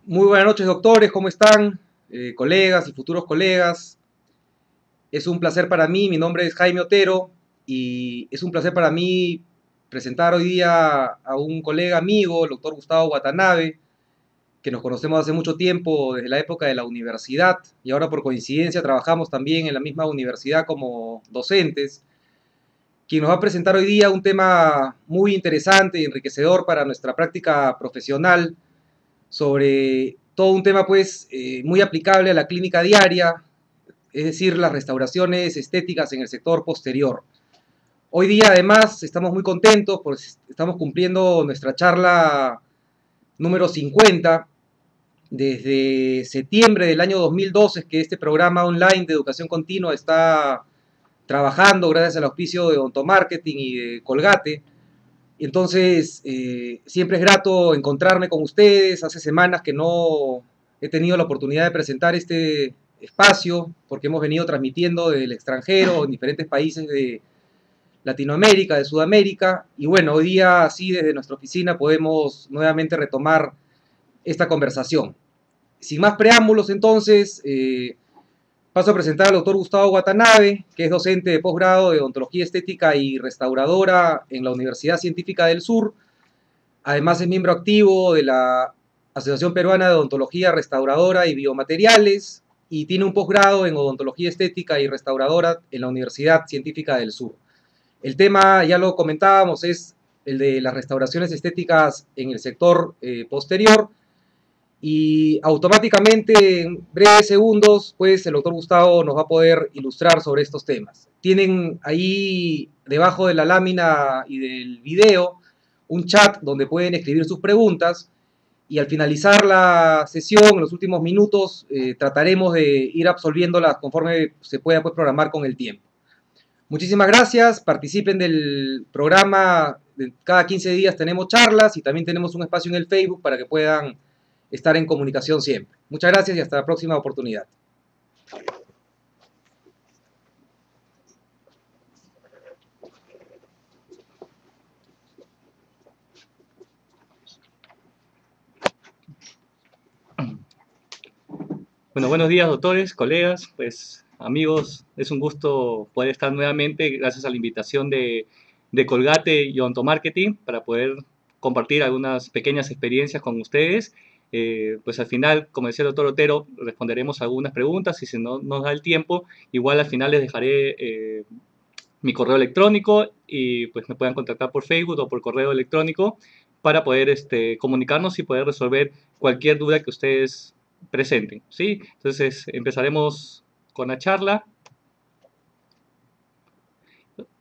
Muy buenas noches, doctores, ¿cómo están? Colegas y futuros colegas. Es un placer para mí, mi nombre es Jaime Otero y es un placer para mí presentar hoy día a un colega amigo, el doctor Gustavo Watanabe, que nos conocemos hace mucho tiempo, desde la época de la universidad, y ahora por coincidencia trabajamos también en la misma universidad como docentes, quien nos va a presentar hoy día un tema muy interesante y enriquecedor para nuestra práctica profesional, sobre todo un tema pues muy aplicable a la clínica diaria, es decir, las restauraciones estéticas en el sector posterior. Hoy día además estamos muy contentos porque estamos cumpliendo nuestra charla número 50. Desde septiembre del año 2012 es que este programa online de educación continua está trabajando gracias al auspicio de Odontomarketing y de Colgate. Entonces, siempre es grato encontrarme con ustedes. Hace semanas que no he tenido la oportunidad de presentar este espacio porque hemos venido transmitiendo desde el extranjero, en diferentes países de Latinoamérica, de Sudamérica. Y bueno, hoy día sí, desde nuestra oficina podemos nuevamente retomar esta conversación. Sin más preámbulos, entonces, paso a presentar al doctor Gustavo Watanabe, que es docente de posgrado de odontología estética y restauradora en la Universidad Científica del Sur. Además es miembro activo de la Asociación Peruana de Odontología Restauradora y Biomateriales y tiene un posgrado en odontología estética y restauradora en la Universidad Científica del Sur. El tema, ya lo comentábamos, es el de las restauraciones estéticas en el sector posterior, y automáticamente en breves segundos pues el doctor Gustavo nos va a poder ilustrar sobre estos temas. Tienen ahí debajo de la lámina y del video un chat donde pueden escribir sus preguntas, y al finalizar la sesión, en los últimos minutos, trataremos de ir absolviéndolas conforme se pueda pues, programar con el tiempo. Muchísimas gracias, participen del programa. Cada 15 días tenemos charlas y también tenemos un espacio en el Facebook para que puedan estar en comunicación siempre. Muchas gracias y hasta la próxima oportunidad. Bueno, buenos días, doctores, colegas, pues amigos, es un gusto poder estar nuevamente gracias a la invitación de Colgate y Odontomarketing para poder compartir algunas pequeñas experiencias con ustedes. Pues al final, como decía el doctor Otero, responderemos algunas preguntas y si no nos da el tiempo, igual al final les dejaré mi correo electrónico y pues me puedan contactar por Facebook o por correo electrónico para poder comunicarnos y poder resolver cualquier duda que ustedes presenten, ¿sí? Entonces empezaremos con la charla.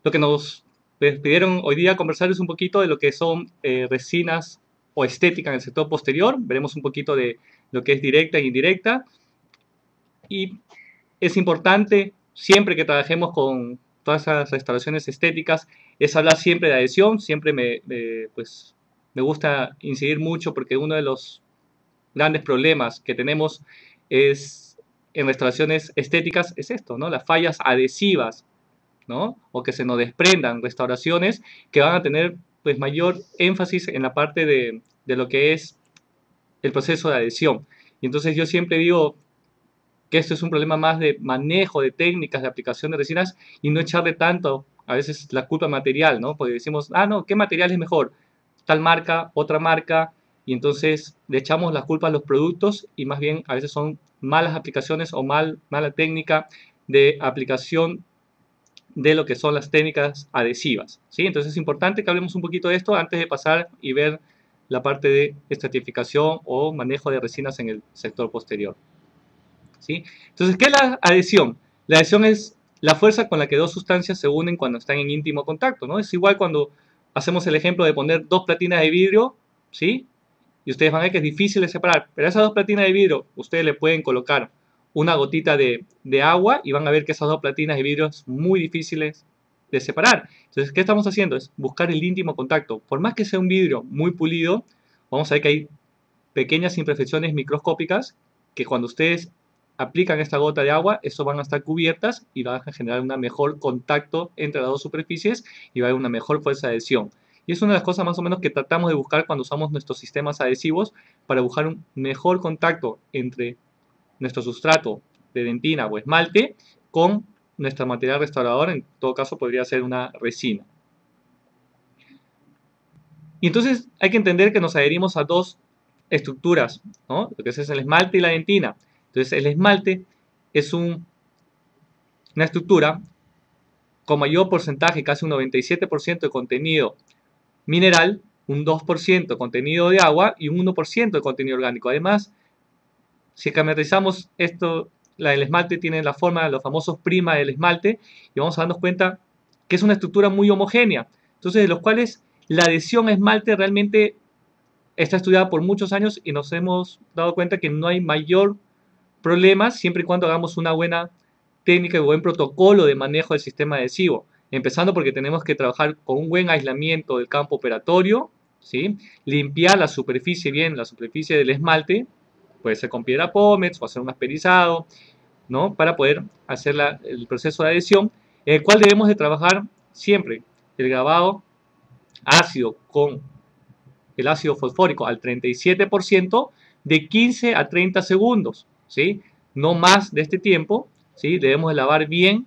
Lo que nos pidieron hoy día conversar es un poquito de lo que son resinas o estética en el sector posterior. Veremos un poquito de lo que es directa e indirecta. Y es importante, siempre que trabajemos con todas esas restauraciones estéticas, es hablar siempre de adhesión. Siempre pues, me gusta incidir mucho porque uno de los grandes problemas que tenemos es en restauraciones estéticas es esto, ¿no? Las fallas adhesivas, ¿no? O que se nos desprendan restauraciones que van a tener pues mayor énfasis en la parte de lo que es el proceso de adhesión. Y entonces yo siempre digo que esto es un problema más de manejo de técnicas de aplicación de resinas y no echarle tanto a veces la culpa material, ¿no? Porque decimos, ah, no, ¿qué material es mejor? Tal marca, otra marca, y entonces le echamos la culpa a los productos y más bien a veces son malas aplicaciones o mala técnica de aplicación de lo que son las técnicas adhesivas, ¿sí? Entonces es importante que hablemos un poquito de esto antes de pasar y ver la parte de estratificación o manejo de resinas en el sector posterior, ¿sí? Entonces, ¿qué es la adhesión? La adhesión es la fuerza con la que dos sustancias se unen cuando están en íntimo contacto, ¿no? Es igual cuando hacemos el ejemplo de poner dos platinas de vidrio, ¿sí? Y ustedes van a ver que es difícil de separar, pero a esas dos platinas de vidrio ustedes le pueden colocar una gotita de agua y van a ver que esas dos platinas de vidrio son muy difíciles de separar. Entonces, ¿qué estamos haciendo? Es buscar el íntimo contacto. Por más que sea un vidrio muy pulido, vamos a ver que hay pequeñas imperfecciones microscópicas que cuando ustedes aplican esta gota de agua, eso van a estar cubiertas y van a generar un mejor contacto entre las dos superficies y va a haber una mejor fuerza de adhesión. Y es una de las cosas más o menos que tratamos de buscar cuando usamos nuestros sistemas adhesivos para buscar un mejor contacto entre nuestro sustrato de dentina o esmalte con nuestro material restaurador, en todo caso podría ser una resina. Y entonces hay que entender que nos adherimos a dos estructuras, ¿no? Lo que es el esmalte y la dentina. Entonces el esmalte es una estructura con mayor porcentaje, casi un 97% de contenido mineral, un 2% de contenido de agua y un 1% de contenido orgánico. Además, si esquematizamos esto, el esmalte tiene la forma de los famosos prima del esmalte y vamos a darnos cuenta que es una estructura muy homogénea. Entonces, de los cuales la adhesión a esmalte realmente está estudiada por muchos años y nos hemos dado cuenta que no hay mayor problema siempre y cuando hagamos una buena técnica y buen protocolo de manejo del sistema adhesivo. Empezando porque tenemos que trabajar con un buen aislamiento del campo operatorio, ¿sí? Limpiar la superficie bien, la superficie del esmalte, puede ser con piedra pómez o hacer un asperizado, ¿no? Para poder hacer el proceso de adhesión, en el cual debemos de trabajar siempre el grabado ácido con el ácido fosfórico al 37% de 15 a 30 segundos, ¿sí? No más de este tiempo, ¿sí? Debemos de lavar bien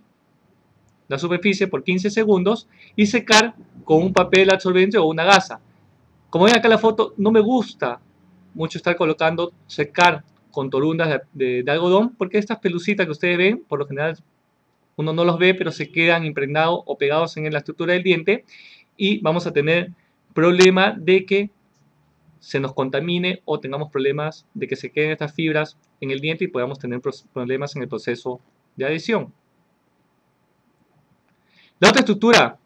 la superficie por 15 segundos y secar con un papel absorbente o una gasa. Como ven acá en la foto, no me gusta mucho estar colocando secar con torundas de algodón, porque estas pelucitas que ustedes ven, por lo general uno no los ve, pero se quedan impregnados o pegados en la estructura del diente y vamos a tener problema de que se nos contamine o tengamos problemas de que se queden estas fibras en el diente y podamos tener problemas en el proceso de adhesión. La otra estructura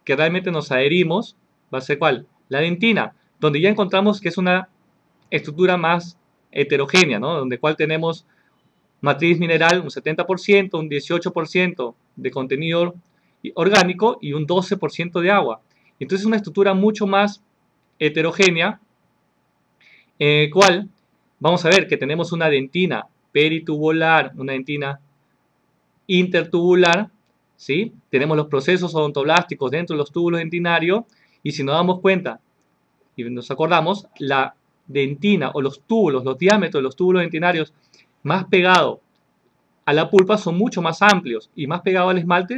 que realmente nos adherimos va a ser ¿cuál? La dentina, donde ya encontramos que es una estructura más heterogénea, ¿no? Donde cual tenemos matriz mineral un 70%, un 18% de contenido orgánico y un 12% de agua. Entonces es una estructura mucho más heterogénea, en el cual vamos a ver que tenemos una dentina peritubular, una dentina intertubular, ¿sí? Tenemos los procesos odontoblásticos dentro de los túbulos dentinarios y si nos damos cuenta y nos acordamos, la dentina o los túbulos, los diámetros de los túbulos dentinarios más pegados a la pulpa son mucho más amplios y más pegados al esmalte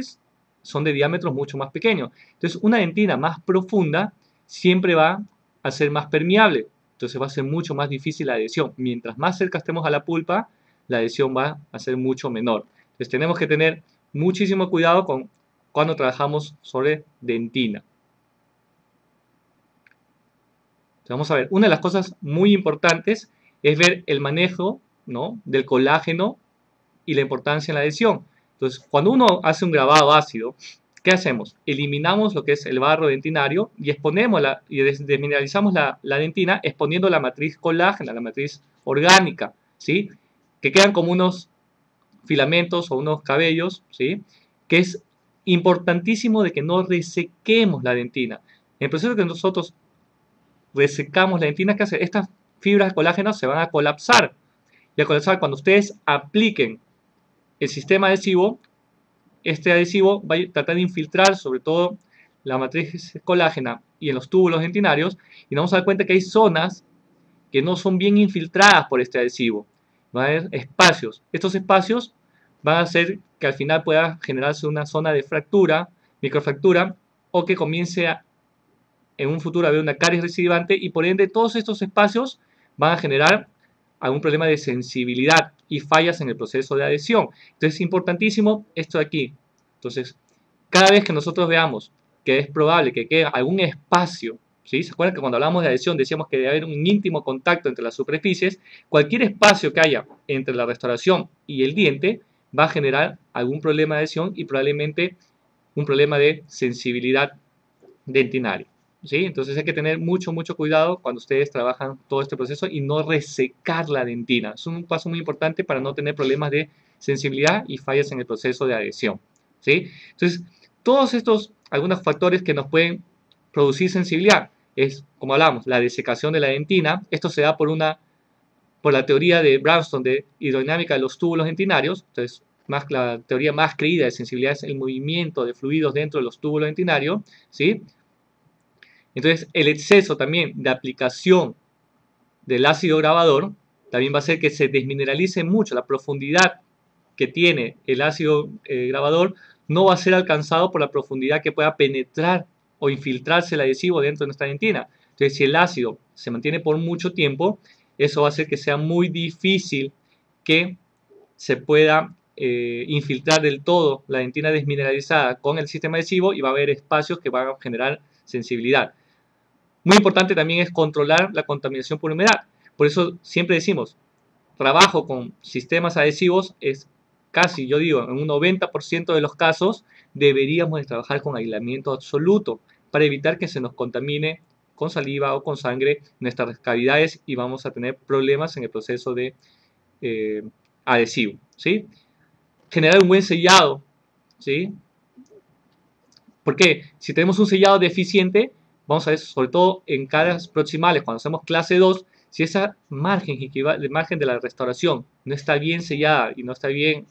son de diámetros mucho más pequeños. Entonces, una dentina más profunda siempre va a ser más permeable. Entonces, va a ser mucho más difícil la adhesión. Mientras más cerca estemos a la pulpa, la adhesión va a ser mucho menor. Entonces, tenemos que tener muchísimo cuidado cuando trabajamos sobre dentina. Entonces, vamos a ver, una de las cosas muy importantes es ver el manejo, ¿no?, del colágeno y la importancia en la adhesión. Entonces, cuando uno hace un grabado ácido, ¿qué hacemos? Eliminamos lo que es el barro dentinario y exponemos y desmineralizamos la dentina exponiendo la matriz colágena, la matriz orgánica, ¿sí? Que quedan como unos filamentos o unos cabellos, ¿sí? Que es importantísimo de que no resequemos la dentina. En el proceso que nosotros resecamos la dentina, ¿qué hace? Estas fibras de colágeno se van a colapsar. Y al colapsar, cuando ustedes apliquen el sistema adhesivo, este adhesivo va a tratar de infiltrar sobre todo la matriz colágena y en los túbulos dentinarios y nos vamos a dar cuenta que hay zonas que no son bien infiltradas por este adhesivo. Va a haber espacios. Estos espacios van a hacer que al final pueda generarse una zona de fractura, microfractura, o que comience en un futuro a haber una caries recidivante y por ende todos estos espacios van a generar algún problema de sensibilidad y fallas en el proceso de adhesión. Entonces es importantísimo esto de aquí. Entonces, cada vez que nosotros veamos que es probable que quede algún espacio, ¿sí? ¿Se acuerdan que cuando hablamos de adhesión decíamos que debe haber un íntimo contacto entre las superficies? Cualquier espacio que haya entre la restauración y el diente va a generar algún problema de adhesión y probablemente un problema de sensibilidad dentinaria. ¿Sí? Entonces hay que tener mucho cuidado cuando ustedes trabajan todo este proceso y no resecar la dentina. Es un paso muy importante para no tener problemas de sensibilidad y fallas en el proceso de adhesión. ¿Sí? Entonces, todos estos, algunos factores que nos pueden producir sensibilidad, es, como hablamos, la desecación de la dentina. Esto se da por la teoría de Brownstone de hidrodinámica de los túbulos dentinarios. Entonces, la teoría más creída de sensibilidad es el movimiento de fluidos dentro de los túbulos dentinarios, ¿sí? Entonces, el exceso también de aplicación del ácido grabador también va a hacer que se desmineralice mucho. La profundidad que tiene el ácido grabador no va a ser alcanzado por la profundidad que pueda penetrar o infiltrarse el adhesivo dentro de nuestra dentina. Entonces, si el ácido se mantiene por mucho tiempo, eso va a hacer que sea muy difícil que se pueda infiltrar del todo la dentina desmineralizada con el sistema adhesivo y va a haber espacios que van a generar sensibilidad. Muy importante también es controlar la contaminación por humedad. Por eso siempre decimos, trabajo con sistemas adhesivos es casi, yo digo, en un 90% de los casos deberíamos de trabajar con aislamiento absoluto para evitar que se nos contamine con saliva o con sangre nuestras cavidades y vamos a tener problemas en el proceso de eh, adhesivo, ¿sí? Generar un buen sellado, ¿sí? Porque si tenemos un sellado deficiente, vamos a ver, sobre todo en caras proximales, cuando hacemos clase 2, si esa margen, margen de la restauración no está bien sellada y no está bien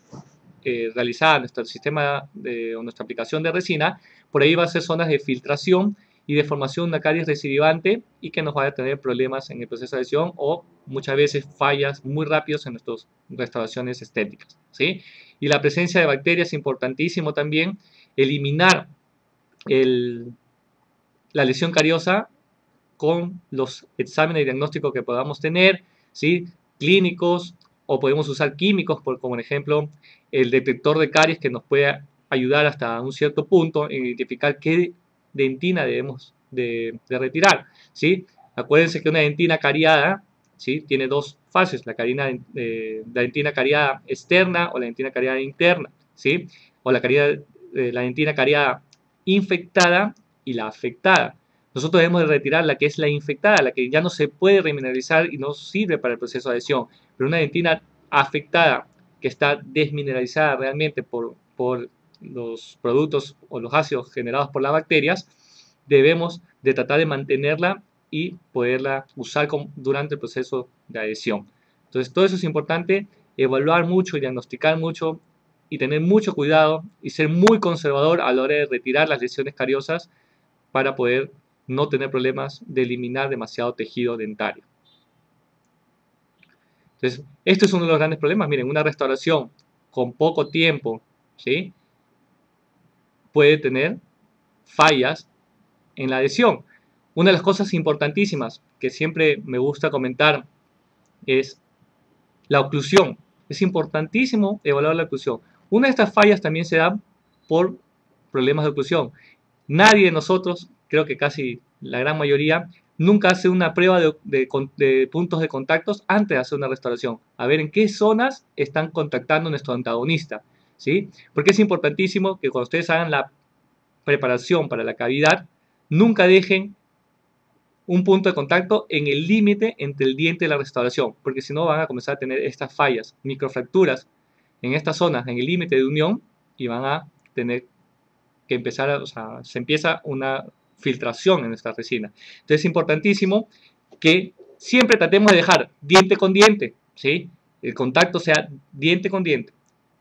realizada nuestro sistema o nuestra aplicación de resina, por ahí va a ser zonas de filtración y de formación de una caries recidivante y que nos va a tener problemas en el proceso de adhesión o muchas veces fallas muy rápidos en nuestras restauraciones estéticas, ¿sí? Y la presencia de bacterias es importantísimo también. Eliminar la lesión cariosa con los exámenes diagnósticos que podamos tener, ¿sí? Clínicos, o podemos usar químicos, como por ejemplo el detector de caries que nos puede ayudar hasta un cierto punto en identificar qué dentina debemos de retirar, ¿sí? Acuérdense que una dentina cariada, ¿sí? Tiene dos fases, la dentina cariada externa o la dentina cariada interna, ¿sí? O la dentina cariada infectada y la afectada. Nosotros debemos de retirar la que es la infectada, la que ya no se puede remineralizar y no sirve para el proceso de adhesión. Pero una dentina afectada que está desmineralizada realmente por los productos o los ácidos generados por las bacterias, debemos de tratar de mantenerla y poderla usar durante el proceso de adhesión. Entonces todo eso es importante, evaluar mucho y diagnosticar mucho y tener mucho cuidado y ser muy conservador a la hora de retirar las lesiones cariosas para poder no tener problemas de eliminar demasiado tejido dentario. Entonces, esto es uno de los grandes problemas. Miren, una restauración con poco tiempo, ¿sí? Puede tener fallas en la adhesión. Una de las cosas importantísimas que siempre me gusta comentar es la oclusión. Es importantísimo evaluar la oclusión. Una de estas fallas también se da por problemas de oclusión. Nadie de nosotros, creo que casi la gran mayoría, nunca hace una prueba de puntos de contactos antes de hacer una restauración. A ver en qué zonas están contactando nuestro antagonista, ¿sí? Porque es importantísimo que cuando ustedes hagan la preparación para la cavidad, nunca dejen un punto de contacto en el límite entre el diente y la restauración, porque si no van a comenzar a tener estas fallas, microfracturas en estas zonas, en el límite de unión, y van a tener que empezar, o sea, se empieza una filtración en nuestra resina. Entonces es importantísimo que siempre tratemos de dejar diente con diente, ¿sí? El contacto sea diente con diente,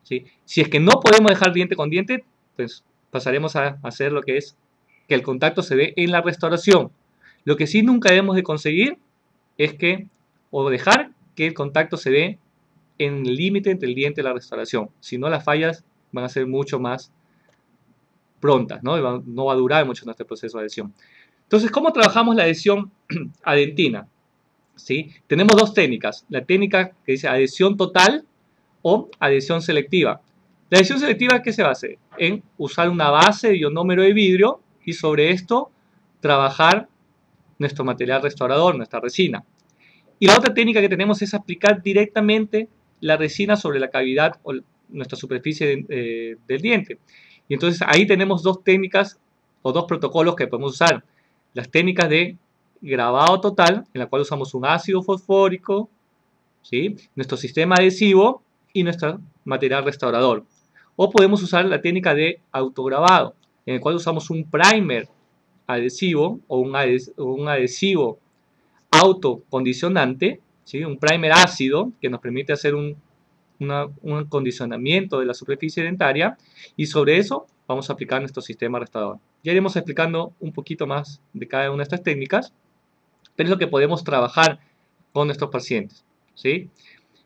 ¿sí? Si es que no podemos dejar diente con diente, pues pasaremos a hacer lo que es que el contacto se dé en la restauración. Lo que sí nunca debemos de conseguir es que, o dejar que el contacto se dé en el límite entre el diente y la restauración. Si no, las fallas van a ser mucho más prontas, ¿no? No va a durar mucho nuestro proceso de adhesión. Entonces, ¿cómo trabajamos la adhesión a dentina? ¿Sí? Tenemos dos técnicas, la técnica que dice adhesión total o adhesión selectiva. La adhesión selectiva, ¿qué se hace? En usar una base de ionómero de vidrio y sobre esto trabajar nuestro material restaurador, nuestra resina. Y la otra técnica que tenemos es aplicar directamente la resina sobre la cavidad o nuestra superficie del diente. Y entonces ahí tenemos dos técnicas o dos protocolos que podemos usar. Las técnicas de grabado total, en la cual usamos un ácido fosfórico, ¿sí? Nuestro sistema adhesivo y nuestro material restaurador. O podemos usar la técnica de autograbado, en el cual usamos un primer adhesivo o un adhesivo autocondicionante, ¿sí? Un primer ácido que nos permite hacer un acondicionamiento de la superficie dentaria y sobre eso vamos a aplicar nuestro sistema restaurador. Ya iremos explicando un poquito más de cada una de estas técnicas, pero es lo que podemos trabajar con nuestros pacientes, ¿sí?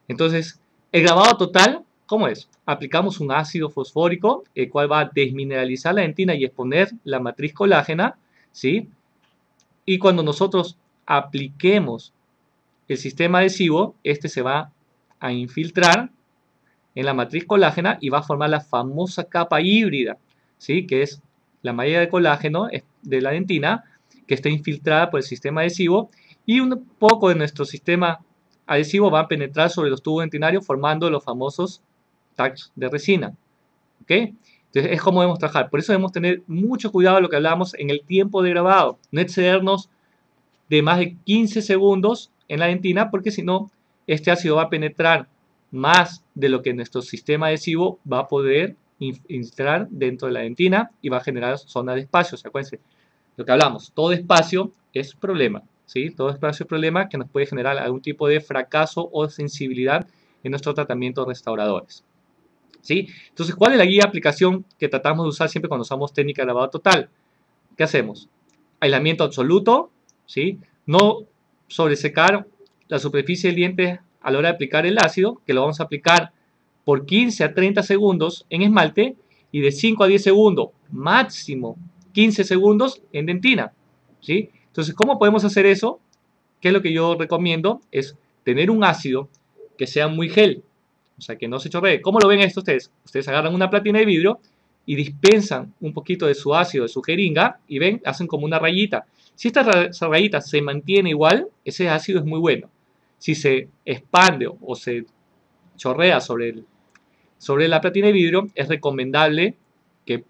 Entonces, el grabado total, ¿cómo es? Aplicamos un ácido fosfórico, el cual va a desmineralizar la dentina y exponer la matriz colágena, ¿sí? Y cuando nosotros apliquemos el sistema adhesivo, este se va a infiltrar en la matriz colágena y va a formar la famosa capa híbrida, ¿sí? Que es la malla de colágeno de la dentina que está infiltrada por el sistema adhesivo, y un poco de nuestro sistema adhesivo va a penetrar sobre los tubos dentinarios formando los famosos tags de resina. ¿Ok? Entonces es como debemos trabajar. Por eso debemos tener mucho cuidado de lo que hablábamos en el tiempo de grabado. No excedernos de más de 15 segundos en la dentina, porque si no, este ácido va a penetrar más de lo que nuestro sistema adhesivo va a poder infiltrar dentro de la dentina y va a generar zonas de espacio. Acuérdense, lo que hablamos, todo espacio es problema, ¿sí? Todo espacio es problema que nos puede generar algún tipo de fracaso o sensibilidad en nuestro tratamiento de restauradores, ¿sí? Entonces, ¿cuál es la guía de aplicación que tratamos de usar siempre cuando usamos técnica de lavado total? ¿Qué hacemos? Aislamiento absoluto, ¿sí? No sobresecar la superficie del diente a la hora de aplicar el ácido, que lo vamos a aplicar por 15 a 30 segundos en esmalte y de 5 a 10 segundos, máximo 15 segundos en dentina, ¿sí? Entonces, ¿cómo podemos hacer eso? ¿Qué es lo que yo recomiendo? Es tener un ácido que sea muy gel, o sea, que no se chorree. ¿Cómo lo ven esto ustedes? Ustedes agarran una platina de vidrio y dispensan un poquito de su ácido, de su jeringa, y ven, hacen como una rayita. Si esta rayita se mantiene igual, ese ácido es muy bueno. Si se expande o se chorrea sobre la platina de vidrio, es recomendable que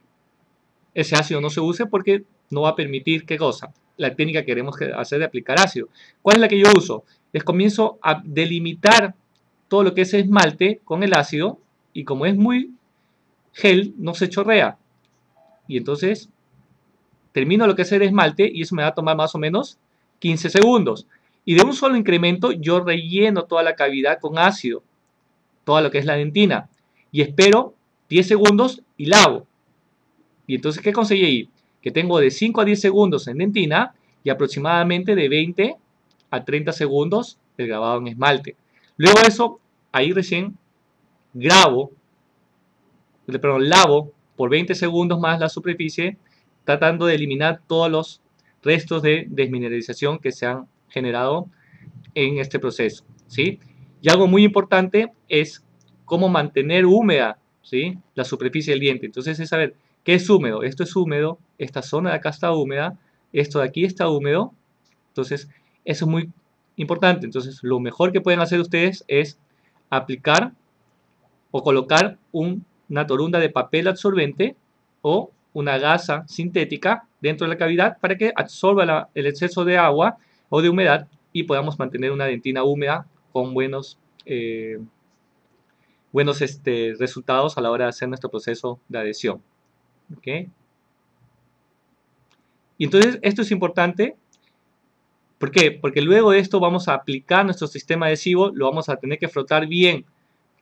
ese ácido no se use porque no va a permitir, ¿qué cosa? La técnica que queremos hacer de aplicar ácido. ¿Cuál es la que yo uso? Les comienzo a delimitar todo lo que es esmalte con el ácido, y como es muy gel, no se chorrea. Y entonces termino lo que es el esmalte y eso me va a tomar más o menos 15 segundos. Y de un solo incremento yo relleno toda la cavidad con ácido, toda lo que es la dentina, y espero 10 segundos y lavo. Y entonces, ¿qué conseguí ahí? Que tengo de 5 a 10 segundos en dentina y aproximadamente de 20 a 30 segundos el grabado en esmalte. Luego de eso, ahí recién lavo por 20 segundos más la superficie, tratando de eliminar todos los restos de desmineralización que se han generado en este proceso, ¿sí? Y algo muy importante es cómo mantener húmeda, ¿sí?, la superficie del diente. Entonces es saber qué es húmedo. Esto es húmedo, esta zona de acá está húmeda, esto de aquí está húmedo. Entonces eso es muy importante. Entonces lo mejor que pueden hacer ustedes es aplicar o colocar una torunda de papel absorbente o una gasa sintética dentro de la cavidad para que absorba el exceso de agua o de humedad y podamos mantener una dentina húmeda con buenos resultados a la hora de hacer nuestro proceso de adhesión. ¿Okay? Y entonces esto es importante. ¿Por qué? Porque luego de esto vamos a aplicar nuestro sistema adhesivo, lo vamos a tener que frotar bien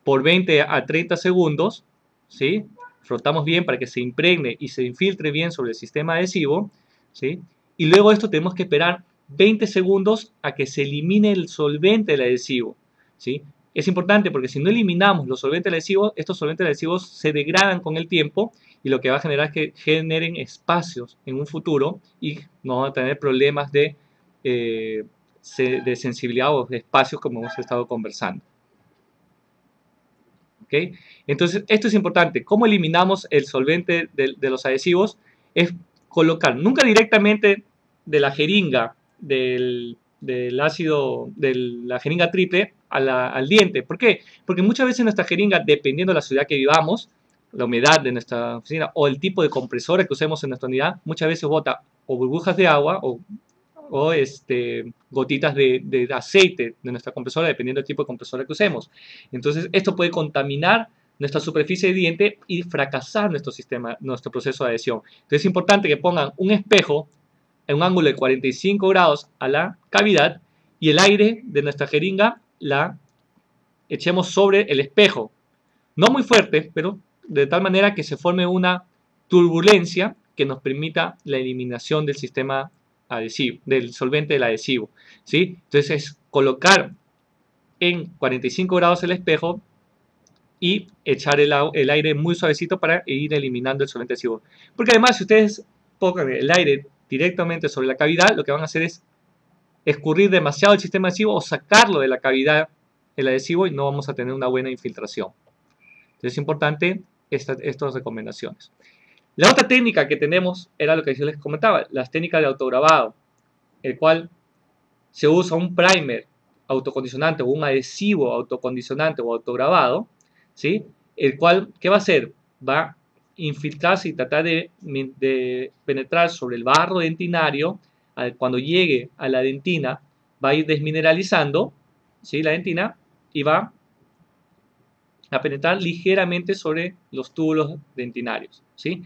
por 20 a 30 segundos, ¿sí? Frotamos bien para que se impregne y se infiltre bien sobre el sistema adhesivo, ¿sí? Y luego de esto tenemos que esperar 20 segundos a que se elimine el solvente del adhesivo, ¿sí? Es importante porque si no eliminamos los solventes adhesivos, estos solventes adhesivos se degradan con el tiempo y lo que va a generar es que generen espacios en un futuro y no van a tener problemas de sensibilidad o de espacios como hemos estado conversando. ¿Okay? Entonces, esto es importante. ¿Cómo eliminamos el solvente de los adhesivos? Es colocar, nunca directamente de la jeringa, del ácido, de la jeringa triple al diente. ¿Por qué? Porque muchas veces nuestra jeringa, dependiendo de la ciudad que vivamos, la humedad de nuestra oficina o el tipo de compresora que usemos en nuestra unidad, muchas veces bota o burbujas de agua o gotitas de aceite de nuestra compresora, dependiendo del tipo de compresora que usemos. Entonces, esto puede contaminar nuestra superficie de diente y fracasar nuestro proceso de adhesión. Entonces, es importante que pongan un espejo en un ángulo de 45 grados a la cavidad y el aire de nuestra jeringa la echemos sobre el espejo. No muy fuerte, pero de tal manera que se forme una turbulencia que nos permita la eliminación del sistema adhesivo, del solvente del adhesivo, ¿sí? Entonces es colocar en 45 grados el espejo y echar el aire muy suavecito para ir eliminando el solvente adhesivo. Porque además, si ustedes pongan el aire directamente sobre la cavidad, lo que van a hacer es escurrir demasiado el sistema adhesivo o sacarlo de la cavidad el adhesivo y no vamos a tener una buena infiltración. Entonces es importante estas recomendaciones. La otra técnica que tenemos era lo que yo les comentaba, las técnicas de autograbado, el cual se usa un primer autocondicionante o un adhesivo autocondicionante o autograbado, ¿sí? El cual, ¿qué va a hacer? Va a infiltrarse y tratar de penetrar sobre el barro dentinario. Cuando llegue a la dentina, va a ir desmineralizando, ¿sí? La dentina y va a penetrar ligeramente sobre los túbulos dentinarios, ¿sí?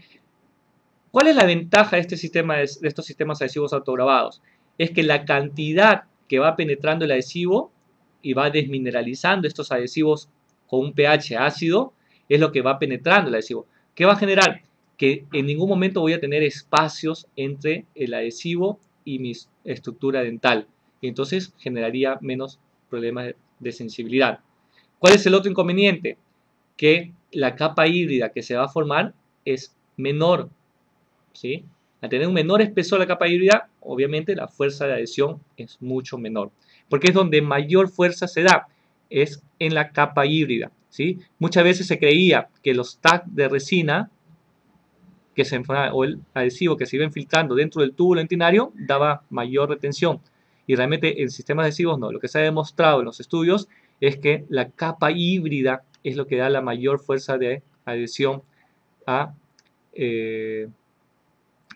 ¿Cuál es la ventaja de estos sistemas adhesivos autograbados? Es que la cantidad que va penetrando el adhesivo y va desmineralizando estos adhesivos con un pH ácido es lo que va penetrando el adhesivo. ¿Qué va a generar? Que en ningún momento voy a tener espacios entre el adhesivo y mi estructura dental. Y entonces generaría menos problemas de sensibilidad. ¿Cuál es el otro inconveniente? Que la capa híbrida que se va a formar es menor, ¿sí? Al tener un menor espesor la capa híbrida, obviamente la fuerza de adhesión es mucho menor, porque es donde mayor fuerza se da, es en la capa híbrida, ¿sí? Muchas veces se creía que los tags de resina o el adhesivo que se iba infiltrando dentro del túbulo dentinario daba mayor retención, y realmente en sistemas adhesivos no. Lo que se ha demostrado en los estudios es que la capa híbrida es lo que da la mayor fuerza de adhesión a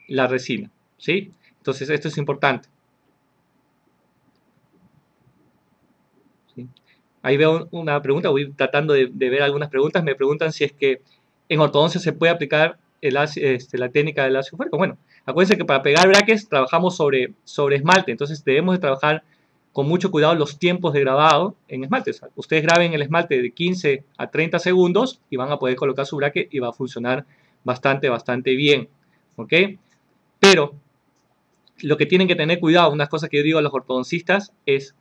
la resina, ¿sí? Entonces esto es importante. ¿Sí? Ahí veo una pregunta, voy tratando de ver algunas preguntas. Me preguntan si es que en ortodoncia se puede aplicar la técnica del ácido fólico. Bueno, acuérdense que para pegar brackets trabajamos sobre esmalte, entonces debemos de trabajar con mucho cuidado los tiempos de grabado en esmalte. O sea, ustedes graben el esmalte de 15 a 30 segundos y van a poder colocar su bracket y va a funcionar bastante bien, ¿ok? Pero lo que tienen que tener cuidado, unas cosas que yo digo a los ortodoncistas es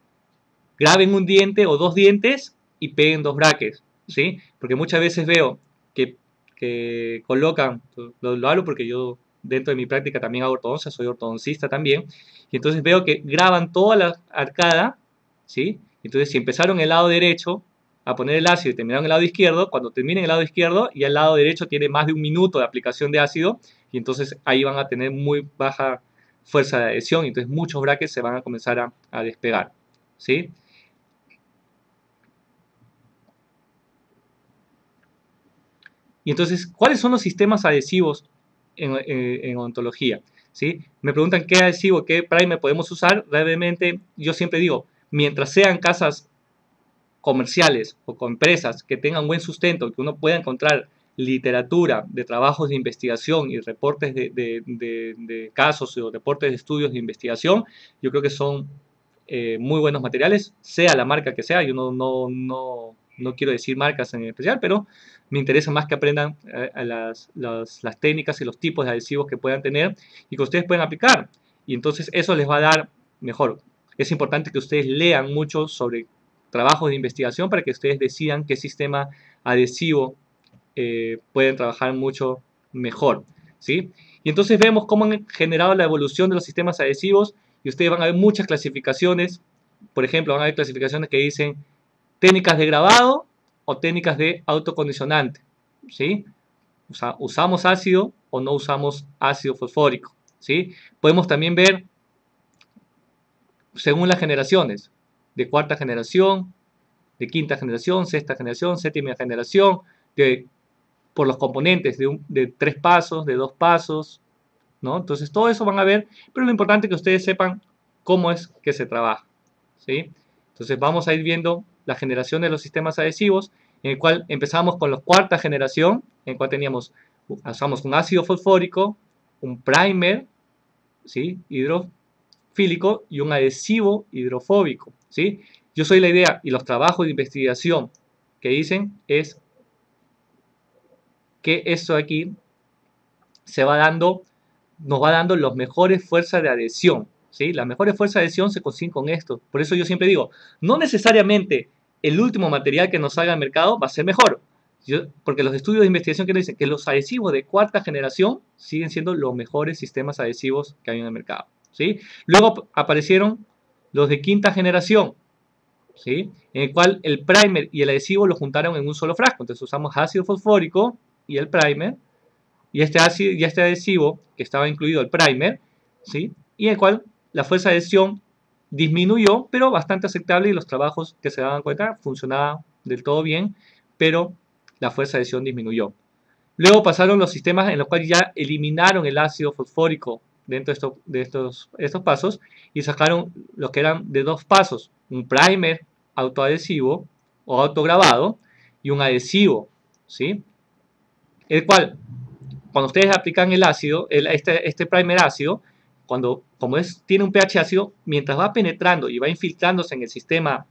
graben un diente o dos dientes y peguen dos brackets, ¿sí? Porque muchas veces veo que colocan, lo hablo porque yo dentro de mi práctica también hago ortodoncia, soy ortodoncista también, y entonces veo que graban toda la arcada, ¿sí? Entonces si empezaron el lado derecho a poner el ácido y terminaron el lado izquierdo, cuando terminen el lado izquierdo ya el lado derecho tiene más de un minuto de aplicación de ácido y entonces ahí van a tener muy baja fuerza de adhesión y entonces muchos brackets se van a comenzar a despegar, ¿sí? Y entonces, ¿cuáles son los sistemas adhesivos en odontología? ¿Sí? Me preguntan qué adhesivo, qué primer podemos usar. Realmente, yo siempre digo, mientras sean casas comerciales o con empresas que tengan buen sustento, que uno pueda encontrar literatura de trabajos de investigación y reportes de casos o reportes de estudios de investigación, yo creo que son muy buenos materiales, sea la marca que sea. Yo no quiero decir marcas en especial, pero me interesa más que aprendan las técnicas y los tipos de adhesivos que puedan tener y que ustedes puedan aplicar. Y entonces eso les va a dar mejor. Es importante que ustedes lean mucho sobre trabajos de investigación para que ustedes decidan qué sistema adhesivo pueden trabajar mucho mejor, ¿sí? Y entonces vemos cómo han generado la evolución de los sistemas adhesivos y ustedes van a ver muchas clasificaciones. Por ejemplo, van a ver clasificaciones que dicen técnicas de grabado o técnicas de autocondicionante, ¿sí? O sea, usamos ácido o no usamos ácido fosfórico, ¿sí? Podemos también ver según las generaciones, de cuarta generación, de quinta generación, sexta generación, séptima generación, por los componentes de 3 pasos, de 2 pasos, ¿no? Entonces todo eso van a ver, pero lo importante es que ustedes sepan cómo es que se trabaja, ¿sí? Entonces vamos a ir viendo la generación de los sistemas adhesivos, en el cual empezamos con la cuarta generación, en el cual usamos un ácido fosfórico, un primer, ¿sí? Hidrofílico y un adhesivo hidrofóbico, ¿sí? Yo soy la idea y los trabajos de investigación que dicen es que esto de aquí nos va dando las mejores fuerzas de adhesión, ¿sí? Las mejores fuerzas de adhesión se consiguen con esto. Por eso yo siempre digo, no necesariamente el último material que nos salga al mercado va a ser mejor. Porque los estudios de investigación que nos dicen que los adhesivos de cuarta generación siguen siendo los mejores sistemas adhesivos que hay en el mercado, ¿sí? Luego aparecieron los de quinta generación, ¿sí? En el cual el primer y el adhesivo lo juntaron en un solo frasco. Entonces usamos ácido fosfórico y el primer, y este adhesivo que estaba incluido el primer, ¿sí? Y en el cual la fuerza de adhesión disminuyó, pero bastante aceptable, y los trabajos que se daban cuenta funcionaban del todo bien, pero la fuerza de adhesión disminuyó. Luego pasaron los sistemas en los cuales ya eliminaron el ácido fosfórico dentro de estos pasos y sacaron los que eran de dos pasos, un primer autoadhesivo o autograbado y un adhesivo, ¿sí? El cual, cuando ustedes aplican el ácido, este primer ácido, tiene un pH ácido, mientras va penetrando y va infiltrándose en el sistema,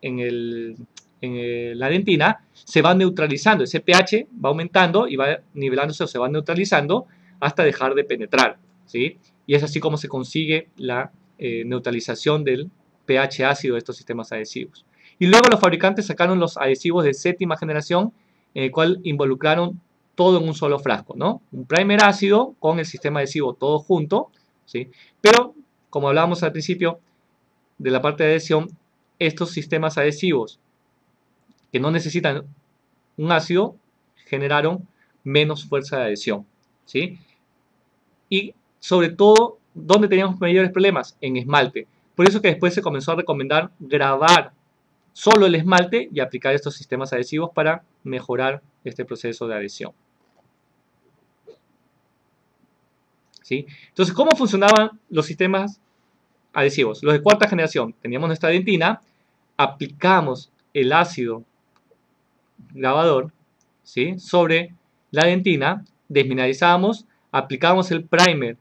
la dentina, se va neutralizando. Ese pH va aumentando y va nivelándose, o se va neutralizando hasta dejar de penetrar, ¿sí? Y es así como se consigue la neutralización del pH ácido de estos sistemas adhesivos. Y luego los fabricantes sacaron los adhesivos de séptima generación, en el cual involucraron todo en un solo frasco, ¿no? Un primer ácido con el sistema adhesivo todo junto, ¿sí? Pero, como hablábamos al principio de la parte de adhesión, estos sistemas adhesivos que no necesitan un ácido generaron menos fuerza de adhesión, ¿sí? Y sobre todo, ¿dónde teníamos mayores problemas? En esmalte. Por eso que después se comenzó a recomendar grabar solo el esmalte y aplicar estos sistemas adhesivos para mejorar este proceso de adhesión, ¿sí? Entonces, ¿cómo funcionaban los sistemas adhesivos? Los de cuarta generación. Teníamos nuestra dentina, aplicamos el ácido grabador, ¿sí?, sobre la dentina, desmineralizábamos, aplicábamos el primer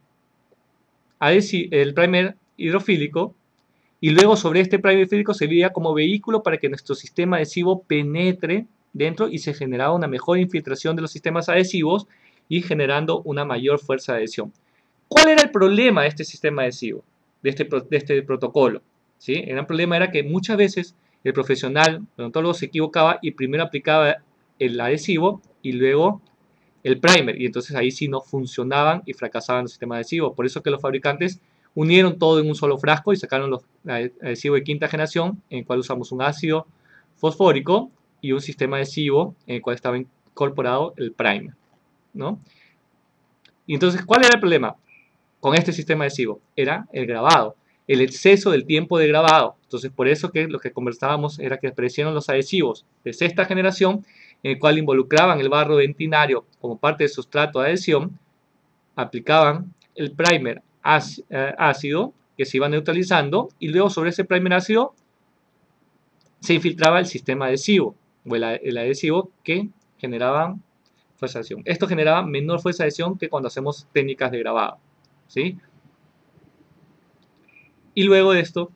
hidrofílico, y luego sobre este primer hidrofílico servía como vehículo para que nuestro sistema adhesivo penetre dentro y se generaba una mejor infiltración de los sistemas adhesivos y generando una mayor fuerza de adhesión. ¿Cuál era el problema de este sistema adhesivo, de este protocolo? ¿Sí? El gran problema era que muchas veces el profesional, el odontólogo, se equivocaba y primero aplicaba el adhesivo y luego el primer, y entonces ahí sí no funcionaban y fracasaban los sistemas adhesivos. Por eso que los fabricantes unieron todo en un solo frasco y sacaron los adhesivos de quinta generación, en el cual usamos un ácido fosfórico y un sistema adhesivo en el cual estaba incorporado el primer, ¿no? Y entonces, ¿cuál era el problema con este sistema adhesivo? Era el grabado, el exceso del tiempo de grabado. Entonces, por eso que lo que conversábamos era que aparecieron los adhesivos de sexta generación, en el cual involucraban el barro dentinario como parte del sustrato de adhesión, aplicaban el primer ácido que se iba neutralizando, y luego sobre ese primer ácido se infiltraba el sistema adhesivo o el adhesivo que generaba fuerza de adhesión. Esto generaba menor fuerza de adhesión que cuando hacemos técnicas de grabado, ¿sí? Y luego de esto,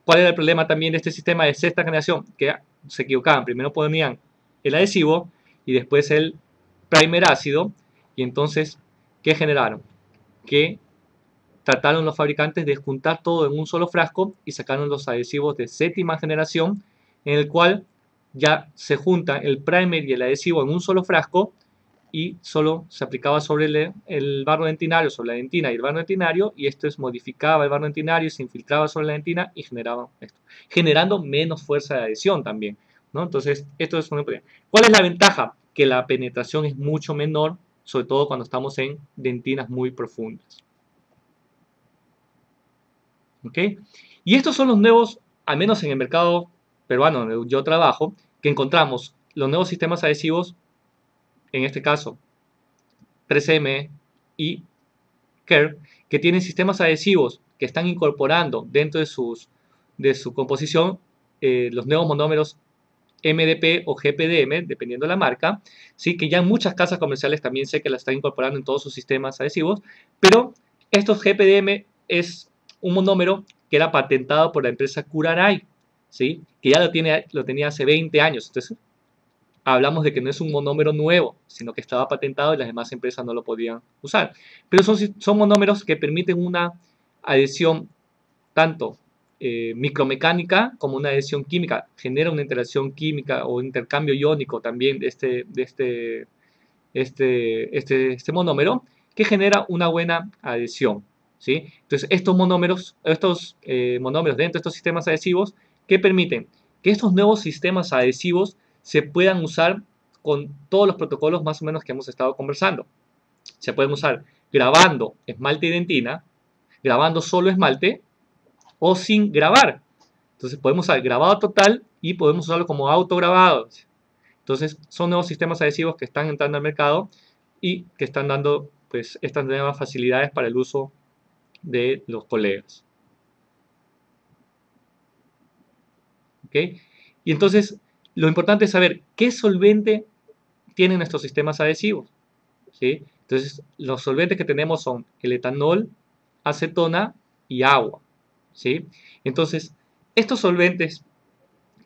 ¿cuál era el problema también de este sistema de sexta generación? Que se equivocaban, primero ponían el adhesivo y después el primer ácido, y entonces, ¿qué generaron? Que trataron los fabricantes de juntar todo en un solo frasco y sacaron los adhesivos de séptima generación, en el cual ya se junta el primer y el adhesivo en un solo frasco y solo se aplicaba sobre el barro dentinario, sobre la dentina y el barro dentinario, y esto modificaba el barro dentinario, se infiltraba sobre la dentina y generaba esto, generando menos fuerza de adhesión también, ¿no? Entonces, esto es un problema. ¿Cuál es la ventaja? Que la penetración es mucho menor, sobre todo cuando estamos en dentinas muy profundas. ¿Ok? Y estos son los nuevos, al menos en el mercado peruano donde yo trabajo, que encontramos los nuevos sistemas adhesivos, en este caso 3M y Kerr, que tienen sistemas adhesivos que están incorporando dentro de su composición los nuevos monómeros MDP o GPDM, dependiendo de la marca, ¿sí? Que ya en muchas casas comerciales también sé que la están incorporando en todos sus sistemas adhesivos, pero estos GPDM es un monómero que era patentado por la empresa Curaray, ¿sí? Que ya lo tenía hace 20 años. Entonces, hablamos de que no es un monómero nuevo, sino que estaba patentado y las demás empresas no lo podían usar. Pero son monómeros que permiten una adhesión tanto micromecánica como una adhesión química. Genera una interacción química o intercambio iónico también de este monómero que genera una buena adhesión. ¿Sí? Entonces, estos monómeros dentro de estos sistemas adhesivos que permiten que estos nuevos sistemas adhesivos se puedan usar con todos los protocolos más o menos que hemos estado conversando. Se pueden usar grabando esmalte y dentina, grabando solo esmalte o sin grabar. Entonces podemos usar grabado total y podemos usarlo como autograbado. Entonces son nuevos sistemas adhesivos que están entrando al mercado y que están dando pues estas nuevas facilidades para el uso de los colegas. ¿Ok? Y entonces lo importante es saber qué solvente tienen estos sistemas adhesivos. ¿Sí? Entonces los solventes que tenemos son el etanol, acetona y agua. ¿Sí? Entonces estos solventes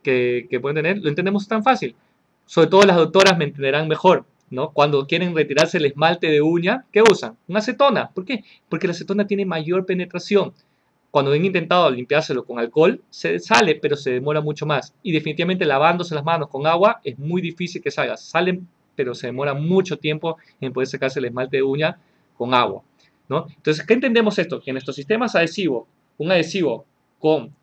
que pueden tener lo entendemos tan fácil. Sobre todo las doctoras me entenderán mejor, ¿no? Cuando quieren retirarse el esmalte de uña, ¿qué usan? Una acetona. ¿Por qué? Porque la acetona tiene mayor penetración. Cuando han intentado limpiárselo con alcohol, se sale, pero se demora mucho más. Y definitivamente lavándose las manos con agua es muy difícil que salga. Salen, pero se demora mucho tiempo en poder sacarse el esmalte de uña con agua, ¿no? Entonces, ¿qué entendemos esto? Que en estos sistemas adhesivos, un adhesivo con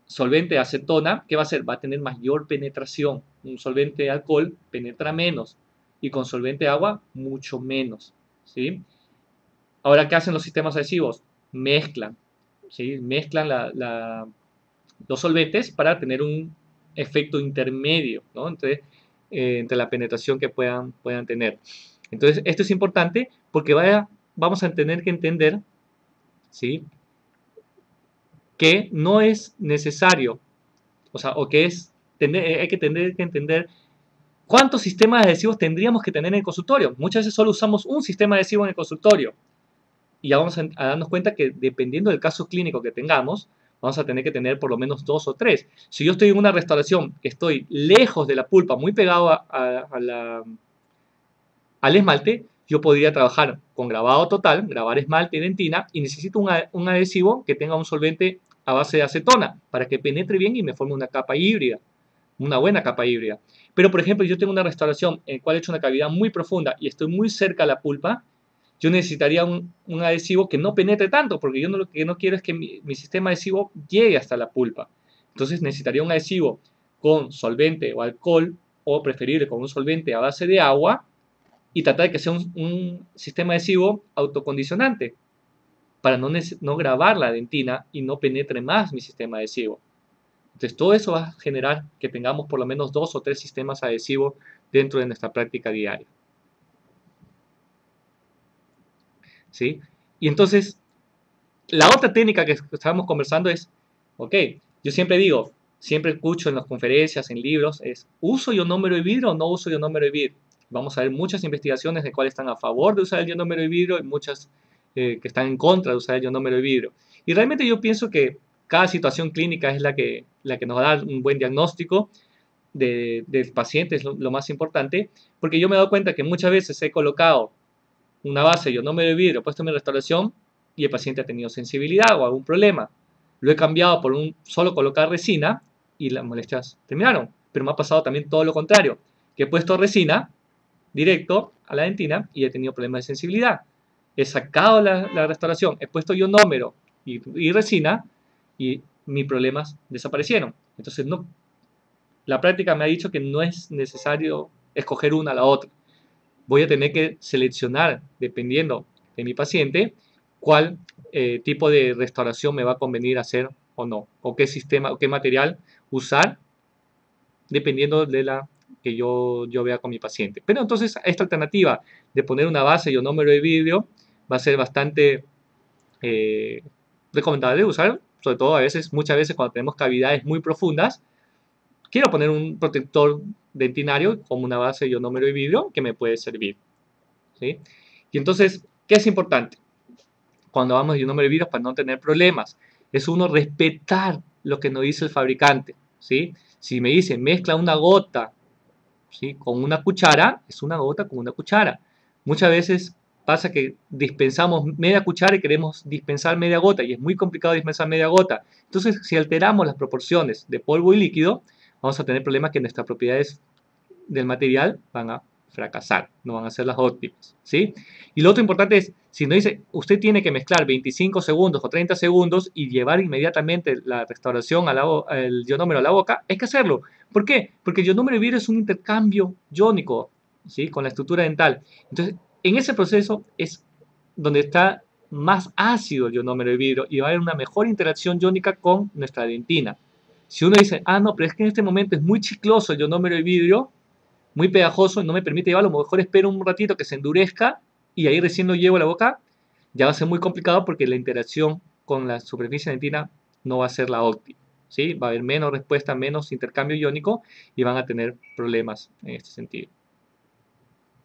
solvente acetona, ¿qué va a hacer? Va a tener mayor penetración. Un solvente alcohol penetra menos y con solvente agua mucho menos, ¿sí? Ahora, ¿qué hacen los sistemas adhesivos? Mezclan, ¿sí? Mezclan los solventes para tener un efecto intermedio, ¿no? Entre la penetración que puedan tener. Entonces, esto es importante porque vamos a tener que entender, ¿sí?, que no es necesario, o sea, o que hay que tener que entender cuántos sistemas adhesivos tendríamos que tener en el consultorio. Muchas veces solo usamos un sistema adhesivo en el consultorio y ya vamos a darnos cuenta que dependiendo del caso clínico que tengamos, vamos a tener que tener por lo menos 2 o 3. Si yo estoy en una restauración que estoy lejos de la pulpa, muy pegado al esmalte, yo podría trabajar con grabado total, grabar esmalte y dentina, y necesito un adhesivo que tenga un solvente a base de acetona para que penetre bien y me forme una capa híbrida, una buena capa híbrida. Pero, por ejemplo, yo tengo una restauración en la cual he hecho una cavidad muy profunda y estoy muy cerca a la pulpa, yo necesitaría un adhesivo que no penetre tanto, porque yo lo que no quiero es que mi sistema adhesivo llegue hasta la pulpa. Entonces necesitaría un adhesivo con solvente o alcohol, o preferible con un solvente a base de agua, y tratar de que sea un sistema adhesivo autocondicionante para no grabar la dentina y no penetre más mi sistema adhesivo. Entonces todo eso va a generar que tengamos por lo menos 2 o 3 sistemas adhesivos dentro de nuestra práctica diaria. ¿Sí? Y entonces la otra técnica que estábamos conversando es, ok, yo siempre digo, siempre escucho en las conferencias, en libros, es ¿uso ionómero de vidrio o no uso ionómero de vidrio? Vamos a ver muchas investigaciones de cuáles están a favor de usar el ionómero de vidrio y muchas que están en contra de usar el ionómero de vidrio. Y realmente yo pienso que cada situación clínica es la que nos va a dar un buen diagnóstico del paciente, es lo más importante, porque yo me he dado cuenta que muchas veces he colocado una base de ionómero de vidrio, he puesto en mi restauración y el paciente ha tenido sensibilidad o algún problema. Lo he cambiado por solo colocar resina y las molestias terminaron. Pero me ha pasado también todo lo contrario, que he puesto resina directo a la dentina y he tenido problemas de sensibilidad. He sacado la restauración, he puesto ionómero y resina y mis problemas desaparecieron. Entonces, la práctica me ha dicho que no es necesario escoger una a la otra. Voy a tener que seleccionar, dependiendo de mi paciente, cuál tipo de restauración me va a convenir hacer o no, o qué sistema, o qué material usar, dependiendo de la que yo vea con mi paciente. Pero entonces esta alternativa de poner una base y ionómero de vidrio va a ser bastante recomendable de usar, sobre todo muchas veces cuando tenemos cavidades muy profundas. Quiero poner un protector dentinario como una base de ionómero de vidrio que me puede servir, ¿sí? Y entonces, ¿qué es importante cuando hablamos de ionómero de vidrio para no tener problemas? Es uno respetar lo que nos dice el fabricante, ¿sí? Si me dice mezcla una gota ¿sí? Con una cuchara, es una gota con una cuchara. Muchas veces pasa que dispensamos media cuchara y queremos dispensar media gota y es muy complicado dispensar media gota. Entonces, si alteramos las proporciones de polvo y líquido, vamos a tener problemas que nuestras propiedades del material van a fracasar, no van a ser las óptimas, ¿sí? Y lo otro importante es, si no dice, usted tiene que mezclar 25 segundos o 30 segundos y llevar inmediatamente la restauración al ionómero a la boca, hay que hacerlo. ¿Por qué? Porque el ionómero de vidrio es un intercambio iónico, ¿sí? Con la estructura dental. Entonces, en ese proceso es donde está más ácido el ionómero de vidrio y va a haber una mejor interacción iónica con nuestra dentina. Si uno dice, ah, no, pero es que en este momento es muy chicloso el ionómero de vidrio, muy pegajoso, no me permite llevarlo, a lo mejor espero un ratito que se endurezca y ahí recién lo llevo a la boca, ya va a ser muy complicado porque la interacción con la superficie dentina no va a ser la óptima, ¿sí? Va a haber menos respuesta, menos intercambio iónico y van a tener problemas en este sentido,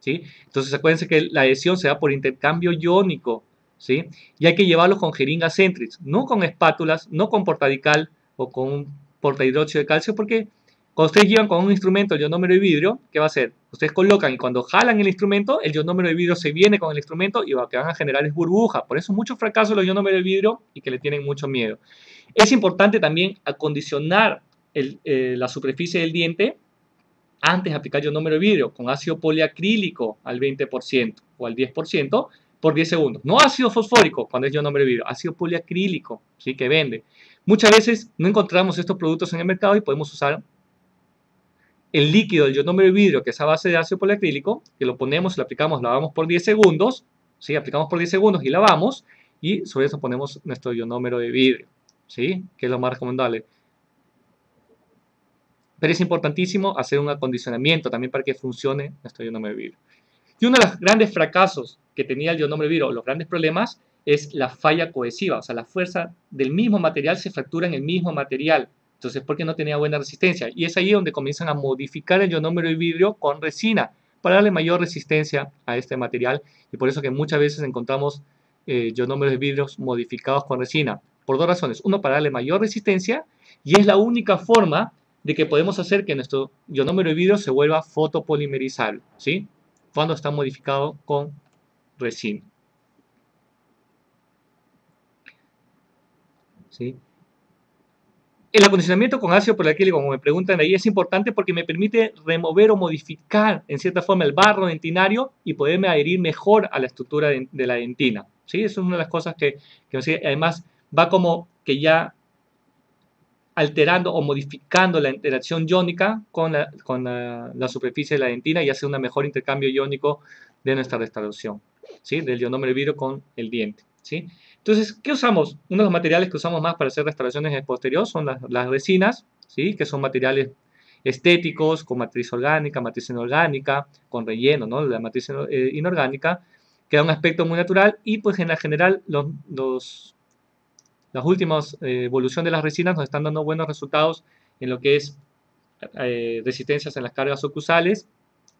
¿sí? Entonces acuérdense que la adhesión se da por intercambio iónico, ¿sí? Y hay que llevarlo con jeringas Centrix, no con espátulas, no con portadical o con un portahidróxido de calcio, porque cuando ustedes llevan con un instrumento el ionómero de vidrio, ¿qué va a hacer? Ustedes colocan y cuando jalan el instrumento, el ionómero de vidrio se viene con el instrumento y lo que van a generar es burbuja. Por eso muchos fracasos los ionómeros de vidrio y que le tienen mucho miedo. Es importante también acondicionar la superficie del diente antes de aplicar ionómero de vidrio con ácido poliacrílico al 20% o al 10% por 10 segundos. No ácido fosfórico cuando es ionómero de vidrio, ácido poliacrílico, ¿sí? Que vende. Muchas veces no encontramos estos productos en el mercado y podemos usar el líquido del ionómero de vidrio, que es a base de ácido poliacrílico, que lo ponemos, lo aplicamos, lavamos por 10 segundos, ¿sí? Aplicamos por 10 segundos y lavamos, y sobre eso ponemos nuestro ionómero de vidrio, ¿sí? Que es lo más recomendable. Pero es importantísimo hacer un acondicionamiento también para que funcione nuestro ionómero de vidrio. Y uno de los grandes fracasos que tenía el ionómero de vidrio, los grandes problemas, es la falla cohesiva, o sea, la fuerza del mismo material se fractura en el mismo material. Entonces, porque no tenía buena resistencia. Y es ahí donde comienzan a modificar el ionómero de vidrio con resina para darle mayor resistencia a este material. Y por eso que muchas veces encontramos ionómeros de vidrios modificados con resina. Por dos razones. Uno, para darle mayor resistencia, y es la única forma de que podemos hacer que nuestro ionómero de vidrio se vuelva fotopolimerizable, ¿sí? Cuando está modificado con resina, ¿sí? El acondicionamiento con ácido poliacrílico, como me preguntan ahí, es importante porque me permite remover o modificar en cierta forma el barro dentinario y poderme adherir mejor a la estructura de la dentina, ¿sí? Eso es una de las cosas que además va como que ya alterando o modificando la interacción iónica con la superficie de la dentina y hace un mejor intercambio iónico de nuestra restauración, ¿sí? Del ionómero de vidrio con el diente, ¿sí? Entonces, ¿qué usamos? Uno de los materiales que usamos más para hacer restauraciones en el posterior son las resinas, ¿sí? Que son materiales estéticos, con matriz orgánica, matriz inorgánica, con relleno, ¿no? La matriz inorgánica, que da un aspecto muy natural y pues en la general las últimas evolución de las resinas nos están dando buenos resultados en lo que es resistencias en las cargas oclusales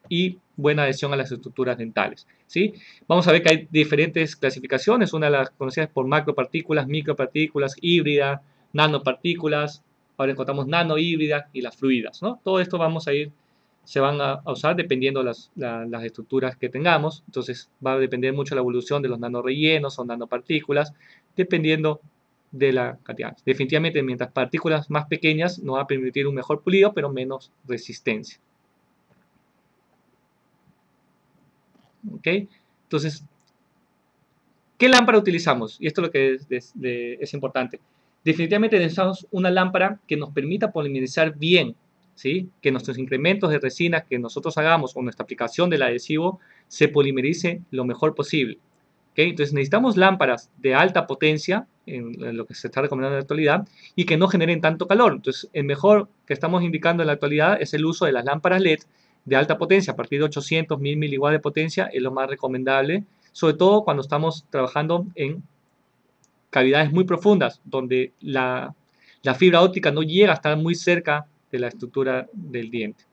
y buena adhesión a las estructuras dentales, ¿sí? Vamos a ver que hay diferentes clasificaciones, una de las conocidas por macropartículas, micropartículas, híbridas, nanopartículas, ahora encontramos nanohíbridas y las fluidas, ¿no? Todo esto se van a usar dependiendo las estructuras que tengamos, entonces va a depender mucho la evolución de los nanorellenos o nanopartículas, dependiendo de la cantidad. Definitivamente, mientras partículas más pequeñas nos va a permitir un mejor pulido, pero menos resistencia. ¿Ok? Entonces, ¿qué lámpara utilizamos? Y esto es lo que es importante. Definitivamente necesitamos una lámpara que nos permita polimerizar bien, ¿sí? Que nuestros incrementos de resina que nosotros hagamos o nuestra aplicación del adhesivo se polimerice lo mejor posible. ¿Okay? Entonces necesitamos lámparas de alta potencia, en lo que se está recomendando en la actualidad, y que no generen tanto calor. Entonces el mejor que estamos indicando en la actualidad es el uso de las lámparas LED de alta potencia, a partir de 800, 1000 miliwatts de potencia, es lo más recomendable, sobre todo cuando estamos trabajando en cavidades muy profundas, donde la fibra óptica no llega a estar muy cerca de la estructura del diente,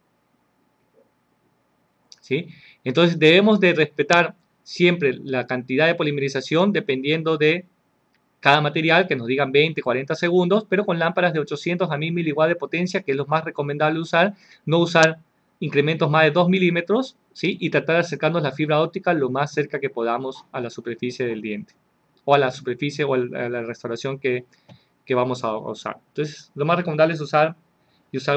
¿sí? Entonces debemos de respetar siempre la cantidad de polimerización dependiendo de cada material, que nos digan 20, 40 segundos, pero con lámparas de 800 a 1000 miliwatts de potencia, que es lo más recomendable usar, no usar incrementos más de 2 milímetros, ¿sí? Y tratar de acercarnos la fibra óptica lo más cerca que podamos a la superficie del diente, o a la superficie o a la restauración que vamos a usar. Entonces, lo más recomendable es usar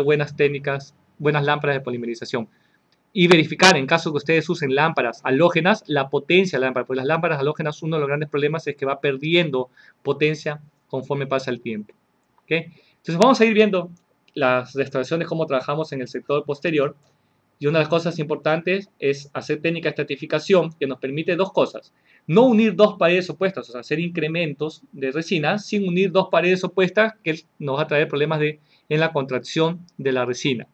buenas técnicas, buenas lámparas de polimerización. Y verificar, en caso que ustedes usen lámparas halógenas, la potencia de la lámpara, porque las lámparas halógenas, uno de los grandes problemas es que va perdiendo potencia conforme pasa el tiempo. ¿Okay? Entonces vamos a ir viendo las restauraciones, cómo trabajamos en el sector posterior. Y una de las cosas importantes es hacer técnica de estratificación, que nos permite dos cosas. No unir dos paredes opuestas, o sea, hacer incrementos de resina sin unir dos paredes opuestas, que nos va a traer problemas en la contracción de la resina,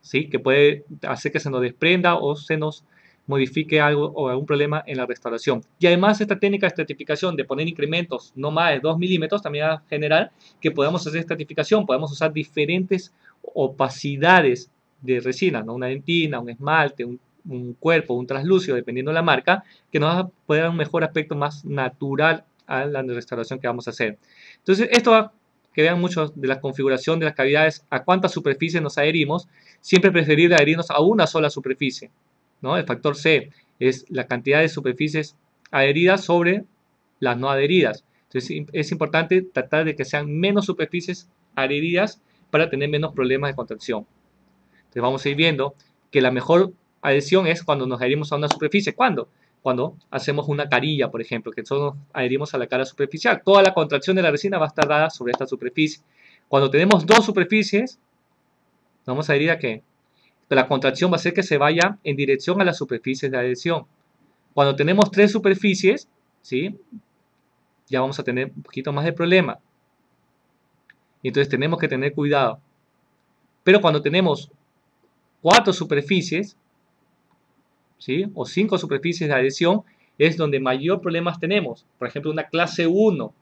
¿sí? Que puede hacer que se nos desprenda o se nos modifique algo o algún problema en la restauración. Y además esta técnica de estratificación, de poner incrementos no más de 2 milímetros, también va a generar que podamos hacer estratificación, podemos usar diferentes opacidades de resina, ¿no? Una dentina, un esmalte, un cuerpo, un translúcido, dependiendo de la marca, que nos va a poder dar un mejor aspecto más natural a la restauración que vamos a hacer. Entonces, esto va que vean mucho de la configuración de las cavidades, a cuántas superficies nos adherimos, siempre preferir adherirnos a una sola superficie, ¿no? El factor C es la cantidad de superficies adheridas sobre las no adheridas. Entonces es importante tratar de que sean menos superficies adheridas para tener menos problemas de contracción. Entonces vamos a ir viendo que la mejor adhesión es cuando nos adherimos a una superficie. ¿Cuándo? Cuando hacemos una carilla, por ejemplo, que solo nos adherimos a la cara superficial. Toda la contracción de la resina va a estar dada sobre esta superficie. Cuando tenemos dos superficies, vamos a adherir a que la contracción va a hacer que se vaya en dirección a las superficies de adhesión. Cuando tenemos tres superficies, ¿sí? Ya vamos a tener un poquito más de problema. Y entonces tenemos que tener cuidado. Pero cuando tenemos 4 superficies, ¿sí? O 5 superficies de adhesión, es donde mayor problemas tenemos. Por ejemplo, una clase 1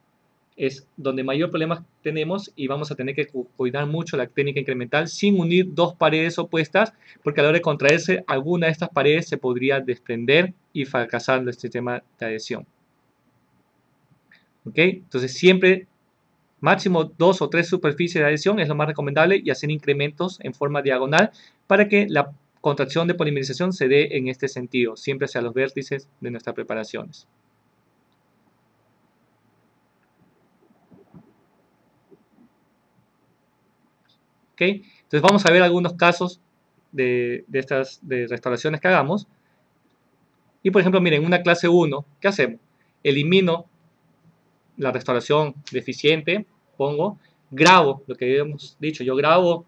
es donde mayor problemas tenemos y vamos a tener que cuidar mucho la técnica incremental sin unir dos paredes opuestas, porque a la hora de contraerse, alguna de estas paredes se podría desprender y fracasar el sistema de adhesión. ¿Ok? Entonces siempre máximo 2 o 3 superficies de adhesión es lo más recomendable y hacer incrementos en forma diagonal para que la contracción de polimerización se dé en este sentido, siempre hacia los vértices de nuestras preparaciones. ¿Ok? Entonces vamos a ver algunos casos de restauraciones que hagamos. Y por ejemplo, miren, una clase 1, ¿qué hacemos? Elimino la restauración deficiente, pongo, grabo, lo que hemos dicho, yo grabo,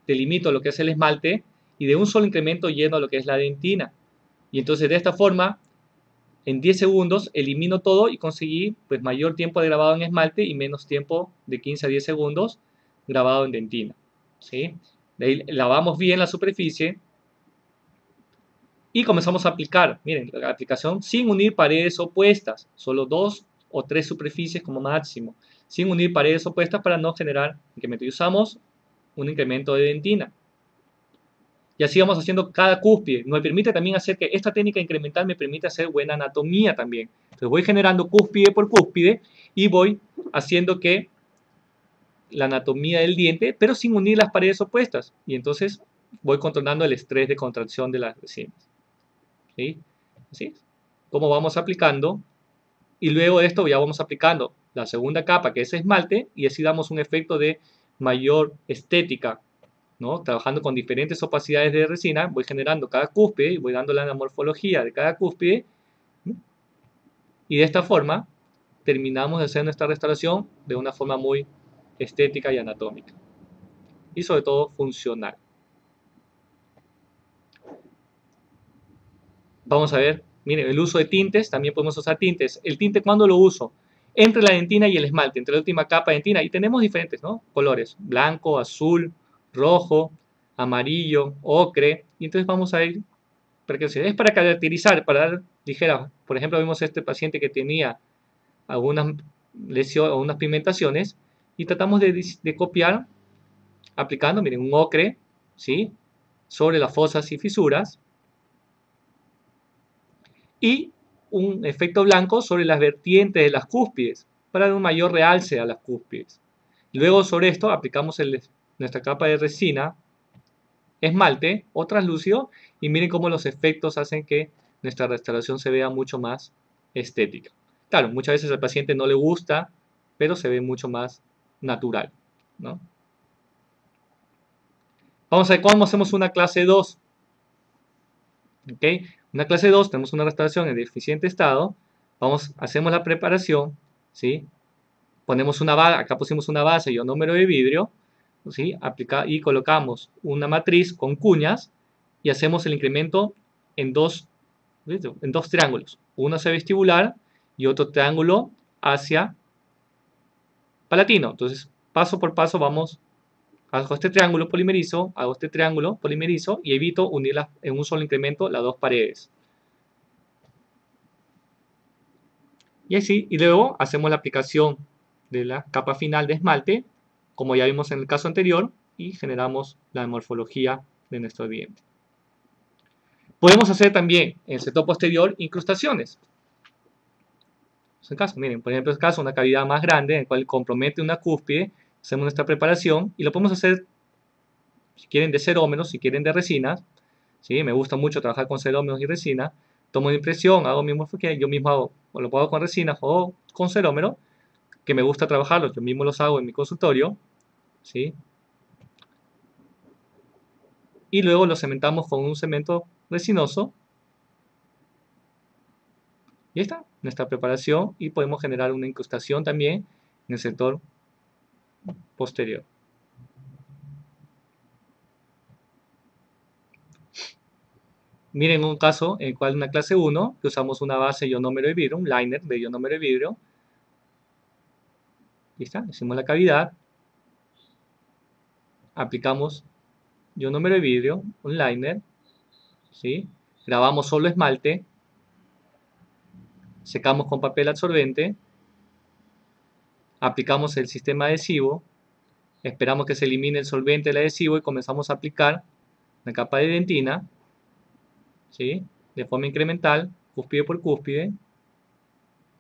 delimito lo que es el esmalte y de un solo incremento lleno a lo que es la dentina. Y entonces de esta forma, en 10 segundos elimino todo y conseguí pues mayor tiempo de grabado en esmalte y menos tiempo de 15 a 10 segundos grabado en dentina. ¿Sí? De ahí lavamos bien la superficie y comenzamos a aplicar. Miren, la aplicación sin unir paredes opuestas, solo 2 o 3 superficies como máximo, sin unir paredes opuestas para no generar incremento. Y usamos un incremento de dentina. Y así vamos haciendo cada cúspide. Nos permite también hacer que esta técnica incremental me permite hacer buena anatomía también. Entonces voy generando cúspide por cúspide y voy haciendo que la anatomía del diente, pero sin unir las paredes opuestas. Y entonces voy controlando el estrés de contracción de las resinas. ¿Sí? Así es. Como vamos aplicando. Y luego de esto ya vamos aplicando la segunda capa, que es esmalte, y así damos un efecto de mayor estética, ¿no? Trabajando con diferentes opacidades de resina, voy generando cada cúspide y voy dando la morfología de cada cúspide. Y de esta forma terminamos de hacer nuestra restauración de una forma muy estética y anatómica. Y sobre todo funcional. Vamos a ver, miren, el uso de tintes, también podemos usar tintes. El tinte, ¿cuándo lo uso? Entre la dentina y el esmalte, entre la última capa de dentina. Y tenemos diferentes, ¿no? Colores, blanco, azul, rojo, amarillo, ocre. Y entonces vamos a ir, es para caracterizar, para dar ligera. Por ejemplo, vimos este paciente que tenía algunas lesiones o unas pigmentaciones y tratamos de copiar aplicando, miren, un ocre, ¿sí? Sobre las fosas y fisuras y un efecto blanco sobre las vertientes de las cúspides para dar un mayor realce a las cúspides. Luego sobre esto aplicamos nuestra capa de resina esmalte o translúcido, y miren cómo los efectos hacen que nuestra restauración se vea mucho más estética. Claro, muchas veces al paciente no le gusta, pero se ve mucho más natural, ¿no? Vamos a ver cómo hacemos una clase 2. ¿Ok? Una clase 2, tenemos una restauración en deficiente estado. Hacemos la preparación, ¿sí? Ponemos una base, acá pusimos una base y un número de vidrio, ¿sí? Y colocamos una matriz con cuñas y hacemos el incremento en dos triángulos. Uno hacia vestibular y otro triángulo hacia palatino. Entonces, paso por paso hago este triángulo, polimerizo, hago este triángulo, polimerizo y evito unir en un solo incremento las dos paredes. Y así, y luego hacemos la aplicación de la capa final de esmalte, como ya vimos en el caso anterior, y generamos la morfología de nuestro diente. Podemos hacer también en el sector posterior incrustaciones. En caso, miren, por ejemplo, en este caso, una cavidad más grande en el cual compromete una cúspide, hacemos nuestra preparación y lo podemos hacer, si quieren, de cerómeros, si quieren de resinas. ¿Sí? Me gusta mucho trabajar con cerómeros y resina. Tomo una impresión, hago mi morfología, yo mismo hago, o lo puedo con resinas o con cerómero, que me gusta trabajarlos, yo mismo los hago en mi consultorio, ¿sí? Y luego los cementamos con un cemento resinoso. Y ahí está nuestra preparación y podemos generar una incrustación también en el sector posterior. Miren un caso en el cual en una clase 1 que usamos una base ionómero de vidrio, un liner de ionómero de vidrio. Ahí está, hicimos la cavidad, aplicamos ionómero de vidrio, un liner, ¿sí? Grabamos solo esmalte, secamos con papel absorbente, aplicamos el sistema adhesivo, esperamos que se elimine el solvente del adhesivo y comenzamos a aplicar una capa de dentina, ¿sí? De forma incremental, cúspide por cúspide,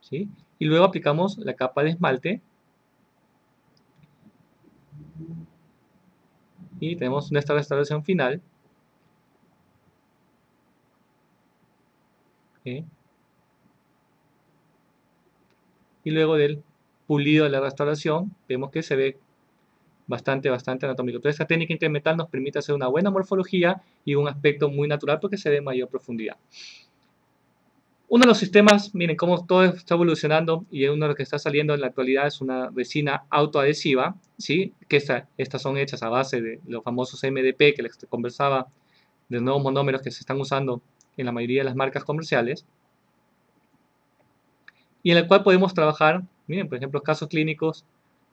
¿sí? Y luego aplicamos la capa de esmalte y tenemos nuestra restauración final. ¿Sí? Y luego del pulido de la restauración, vemos que se ve bastante anatómico. Entonces, esta técnica incremental nos permite hacer una buena morfología y un aspecto muy natural porque se ve en mayor profundidad. Uno de los sistemas, miren cómo todo está evolucionando y uno de los que está saliendo en la actualidad es una resina autoadhesiva, ¿sí? Que estas son hechas a base de los famosos MDP que les conversaba, de nuevos monómeros que se están usando en la mayoría de las marcas comerciales, y en el cual podemos trabajar, miren, por ejemplo, casos clínicos,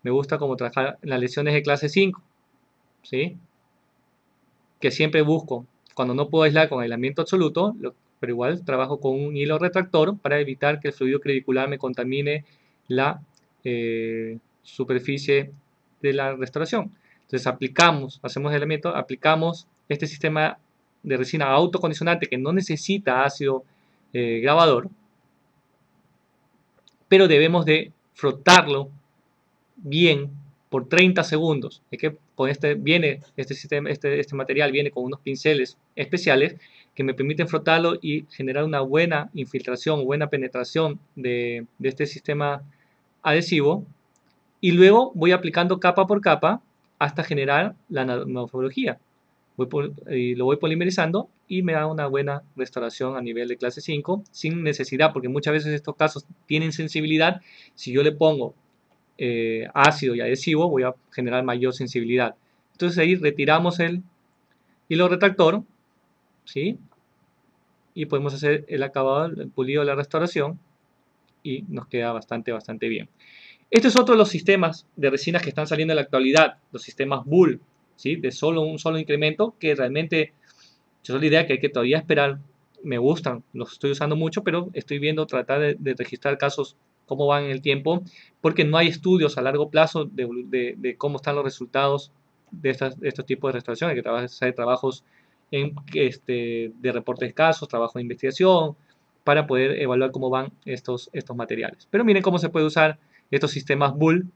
me gusta como trabajar en las lesiones de clase 5, ¿sí? Que siempre busco, cuando no puedo aislar con aislamiento absoluto, pero igual trabajo con un hilo retractor para evitar que el fluido clavicular me contamine la superficie de la restauración. Entonces hacemos el aislamiento, aplicamos este sistema de resina autocondicionante que no necesita ácido grabador, pero debemos de frotarlo bien por 30 segundos. Es que con este material viene con unos pinceles especiales que me permiten frotarlo y generar una buena infiltración, buena penetración de este sistema adhesivo. Y luego voy aplicando capa por capa hasta generar la morfología. Y lo voy polimerizando y me da una buena restauración a nivel de clase 5 sin necesidad, porque muchas veces estos casos tienen sensibilidad. Si yo le pongo ácido y adhesivo, voy a generar mayor sensibilidad. Entonces ahí retiramos el hilo retractor, ¿sí? Y podemos hacer el acabado, el pulido de la restauración y nos queda bastante bien. Este es otro de los sistemas de resinas que están saliendo en la actualidad, los sistemas Bull, ¿sí? De un solo incremento, que realmente yo soy la idea que hay que todavía esperar. Me gustan, los estoy usando mucho, pero estoy viendo tratar de registrar casos, cómo van en el tiempo, porque no hay estudios a largo plazo de cómo están los resultados de estos tipos de restauraciones, que hacer trabajos de reportes de casos, trabajo de investigación, para poder evaluar cómo van estos materiales. Pero miren cómo se puede usar estos sistemas Bull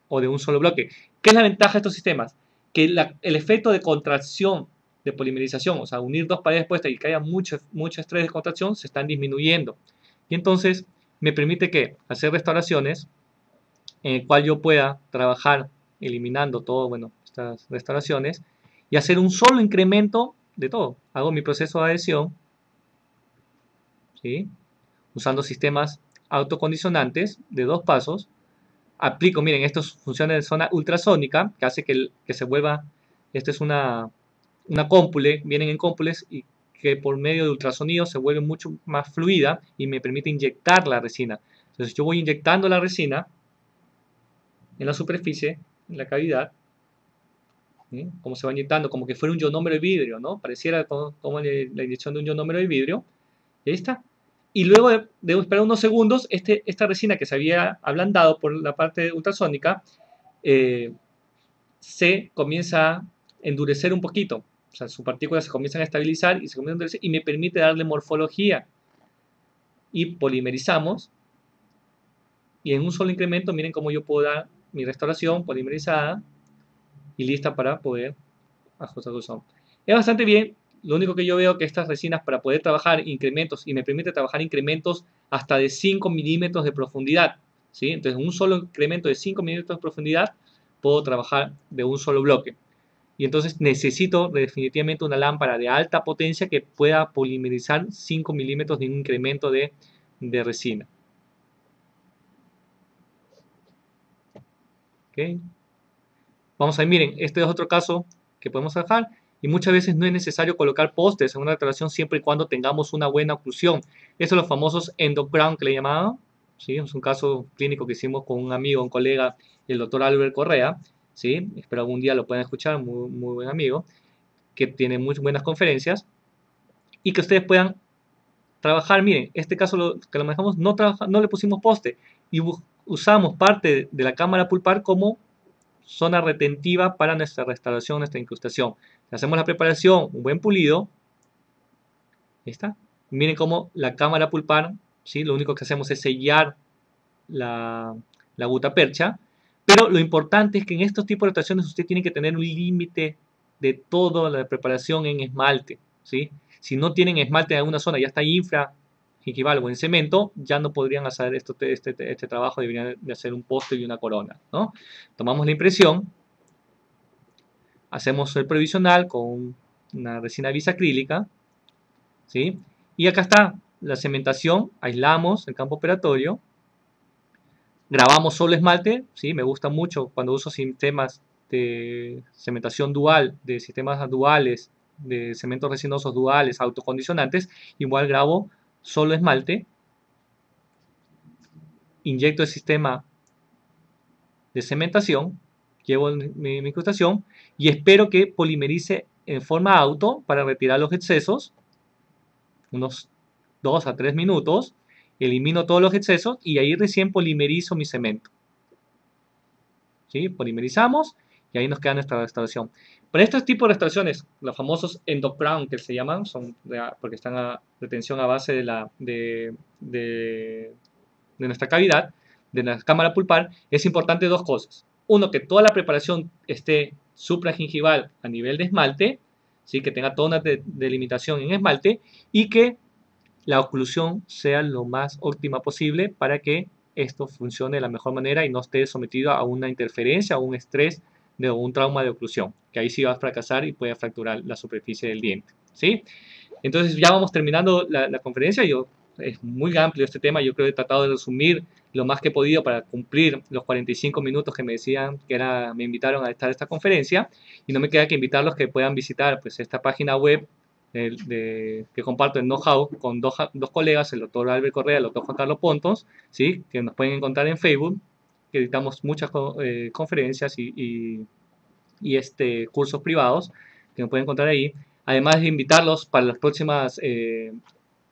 o de un solo bloque. ¿Qué es la ventaja de estos sistemas? Que el efecto de contracción de polimerización, o sea, unir dos paredes puestas y que haya mucho estrés de contracción, se están disminuyendo. Y entonces me permite que hacer restauraciones en el cual yo pueda trabajar eliminando todo, bueno, estas restauraciones y hacer un solo incremento de todo. Hago mi proceso de adhesión, ¿sí? Usando sistemas autocondicionantes de 2 pasos. Aplico, miren, estos funciones de zona ultrasónica, que hace que se vuelva, esta es una cómpule, vienen en cómpules y que por medio de ultrasonido se vuelve mucho más fluida y me permite inyectar la resina. Entonces yo voy inyectando la resina en la superficie, en la cavidad, ¿sí? Como se va inyectando, como que fuera un ionómero de vidrio, ¿no? Pareciera como la inyección de un ionómero de vidrio. Y ahí está. Y luego de esperar unos segundos, esta resina que se había ablandado por la parte ultrasónica eh, se comienza a endurecer un poquito. O sea, sus partículas se comienzan a estabilizar y se comienzan a endurecer y me permite darle morfología. Y polimerizamos. Y en un solo incremento, miren cómo yo puedo dar mi restauración polimerizada y lista para poder ajustar su son. Es bastante bien. Lo único que yo veo que estas resinas para poder trabajar incrementos y me permite trabajar incrementos hasta de 5 milímetros de profundidad, ¿sí? Entonces, un solo incremento de 5 milímetros de profundidad puedo trabajar de un solo bloque. Y entonces necesito definitivamente una lámpara de alta potencia que pueda polimerizar 5 milímetros de un incremento de resina. ¿Okay? Vamos a ver, miren, este es otro caso que podemos trabajar y muchas veces no es necesario colocar postes en una restauración siempre y cuando tengamos una buena oclusión. Esos son los famosos endoground que le llamaban, ¿sí? Es un caso clínico que hicimos con un amigo, un colega, el doctor Albert Correa, ¿sí? Espero algún día lo puedan escuchar, muy, muy buen amigo, que tiene muy buenas conferencias y que ustedes puedan trabajar. Miren, este caso que lo manejamos, no le pusimos poste y usamos parte de la cámara pulpar como zona retentiva para nuestra restauración, nuestra incrustación. Hacemos la preparación, un buen pulido. Ahí está. Miren cómo la cámara pulpar, ¿sí? Lo único que hacemos es sellar la gutapercha. Pero lo importante es que en estos tipos de restauraciones usted tiene que tener un límite de toda la preparación en esmalte, ¿sí? Si no tienen esmalte en alguna zona, ya está infra gingival o en cemento, ya no podrían hacer este trabajo, deberían de hacer un poste y una corona, ¿no? Tomamos la impresión, hacemos el provisional con una resina bisacrílica, ¿sí? Y acá está la cementación, aislamos el campo operatorio, grabamos solo esmalte, ¿sí? Me gusta mucho cuando uso sistemas de cementación dual, de sistemas duales, de cementos resinosos duales, autocondicionantes, igual grabo solo esmalte, inyecto el sistema de cementación, llevo mi incrustación y espero que polimerice en forma auto para retirar los excesos, unos 2 a 3 minutos, elimino todos los excesos y ahí recién polimerizo mi cemento. ¿Sí? Polimerizamos y ahí nos queda nuestra restauración. Para estos tipos de restauraciones, los famosos endocrown que se llaman, son porque están a retención a base de nuestra cavidad, de la cámara pulpar, es importante dos cosas. Uno, que toda la preparación esté supragingival a nivel de esmalte, ¿sí? Que tenga toda una delimitación en esmalte y que la oclusión sea lo más óptima posible para que esto funcione de la mejor manera y no esté sometido a una interferencia o un estrés de un trauma de oclusión, que ahí sí va a fracasar y puede fracturar la superficie del diente, ¿sí? Entonces ya vamos terminando la conferencia. Es muy amplio este tema, yo creo que he tratado de resumir lo más que he podido para cumplir los 45 minutos que me decían me invitaron a estar en esta conferencia, y no me queda que invitarlos que puedan visitar pues esta página web que comparto el know-how con dos colegas, el doctor Albert Correa y el doctor Juan Carlos Pontos, ¿sí? Que nos pueden encontrar en Facebook, que editamos muchas conferencias y cursos privados que nos pueden encontrar ahí. Además de invitarlos para las próximas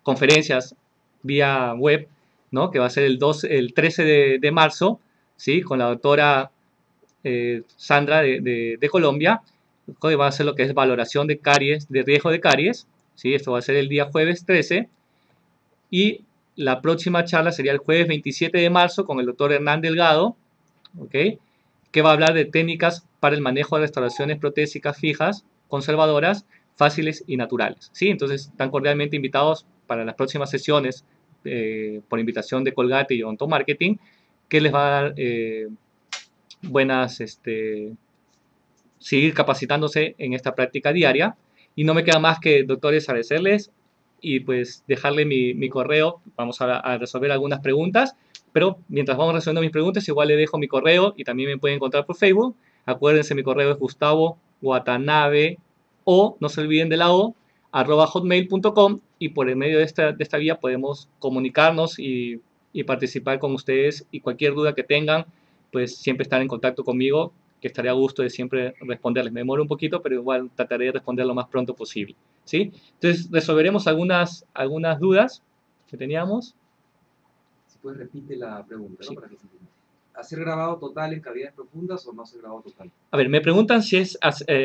conferencias vía web, ¿no? Que va a ser el 13 de marzo, ¿sí? Con la doctora Sandra de Colombia, que va a ser lo que es valoración de caries, de riesgo de caries, ¿sí? Esto va a ser el día jueves 13 y la próxima charla sería el jueves 27 de marzo con el doctor Hernán Delgado, ¿ok? Que va a hablar de técnicas para el manejo de restauraciones protésicas fijas, conservadoras, fáciles y naturales, ¿sí? Entonces, están cordialmente invitados para las próximas sesiones por invitación de Colgate y Odonto Marketing, que les va a dar buenas, seguir capacitándose en esta práctica diaria. Y no me queda más que, doctores, agradecerles y pues dejarle mi correo. Vamos a resolver algunas preguntas, pero mientras vamos resolviendo mis preguntas, igual le dejo mi correo y también me pueden encontrar por Facebook. Acuérdense, mi correo es Gustavo Watanabe, o no se olviden de la O, @hotmail.com, y por el medio de esta vía podemos comunicarnos y participar con ustedes, y cualquier duda que tengan, pues siempre estar en contacto conmigo, que estaré a gusto de siempre responderles. Me demoro un poquito, pero igual trataré de responder lo más pronto posible, ¿sí? Entonces, resolveremos algunas dudas que teníamos. Si puedes, repite la pregunta, ¿no? Sí. Para que se entienda. ¿Hacer grabado total en cavidades profundas o no hacer grabado total? A ver, me preguntan si es,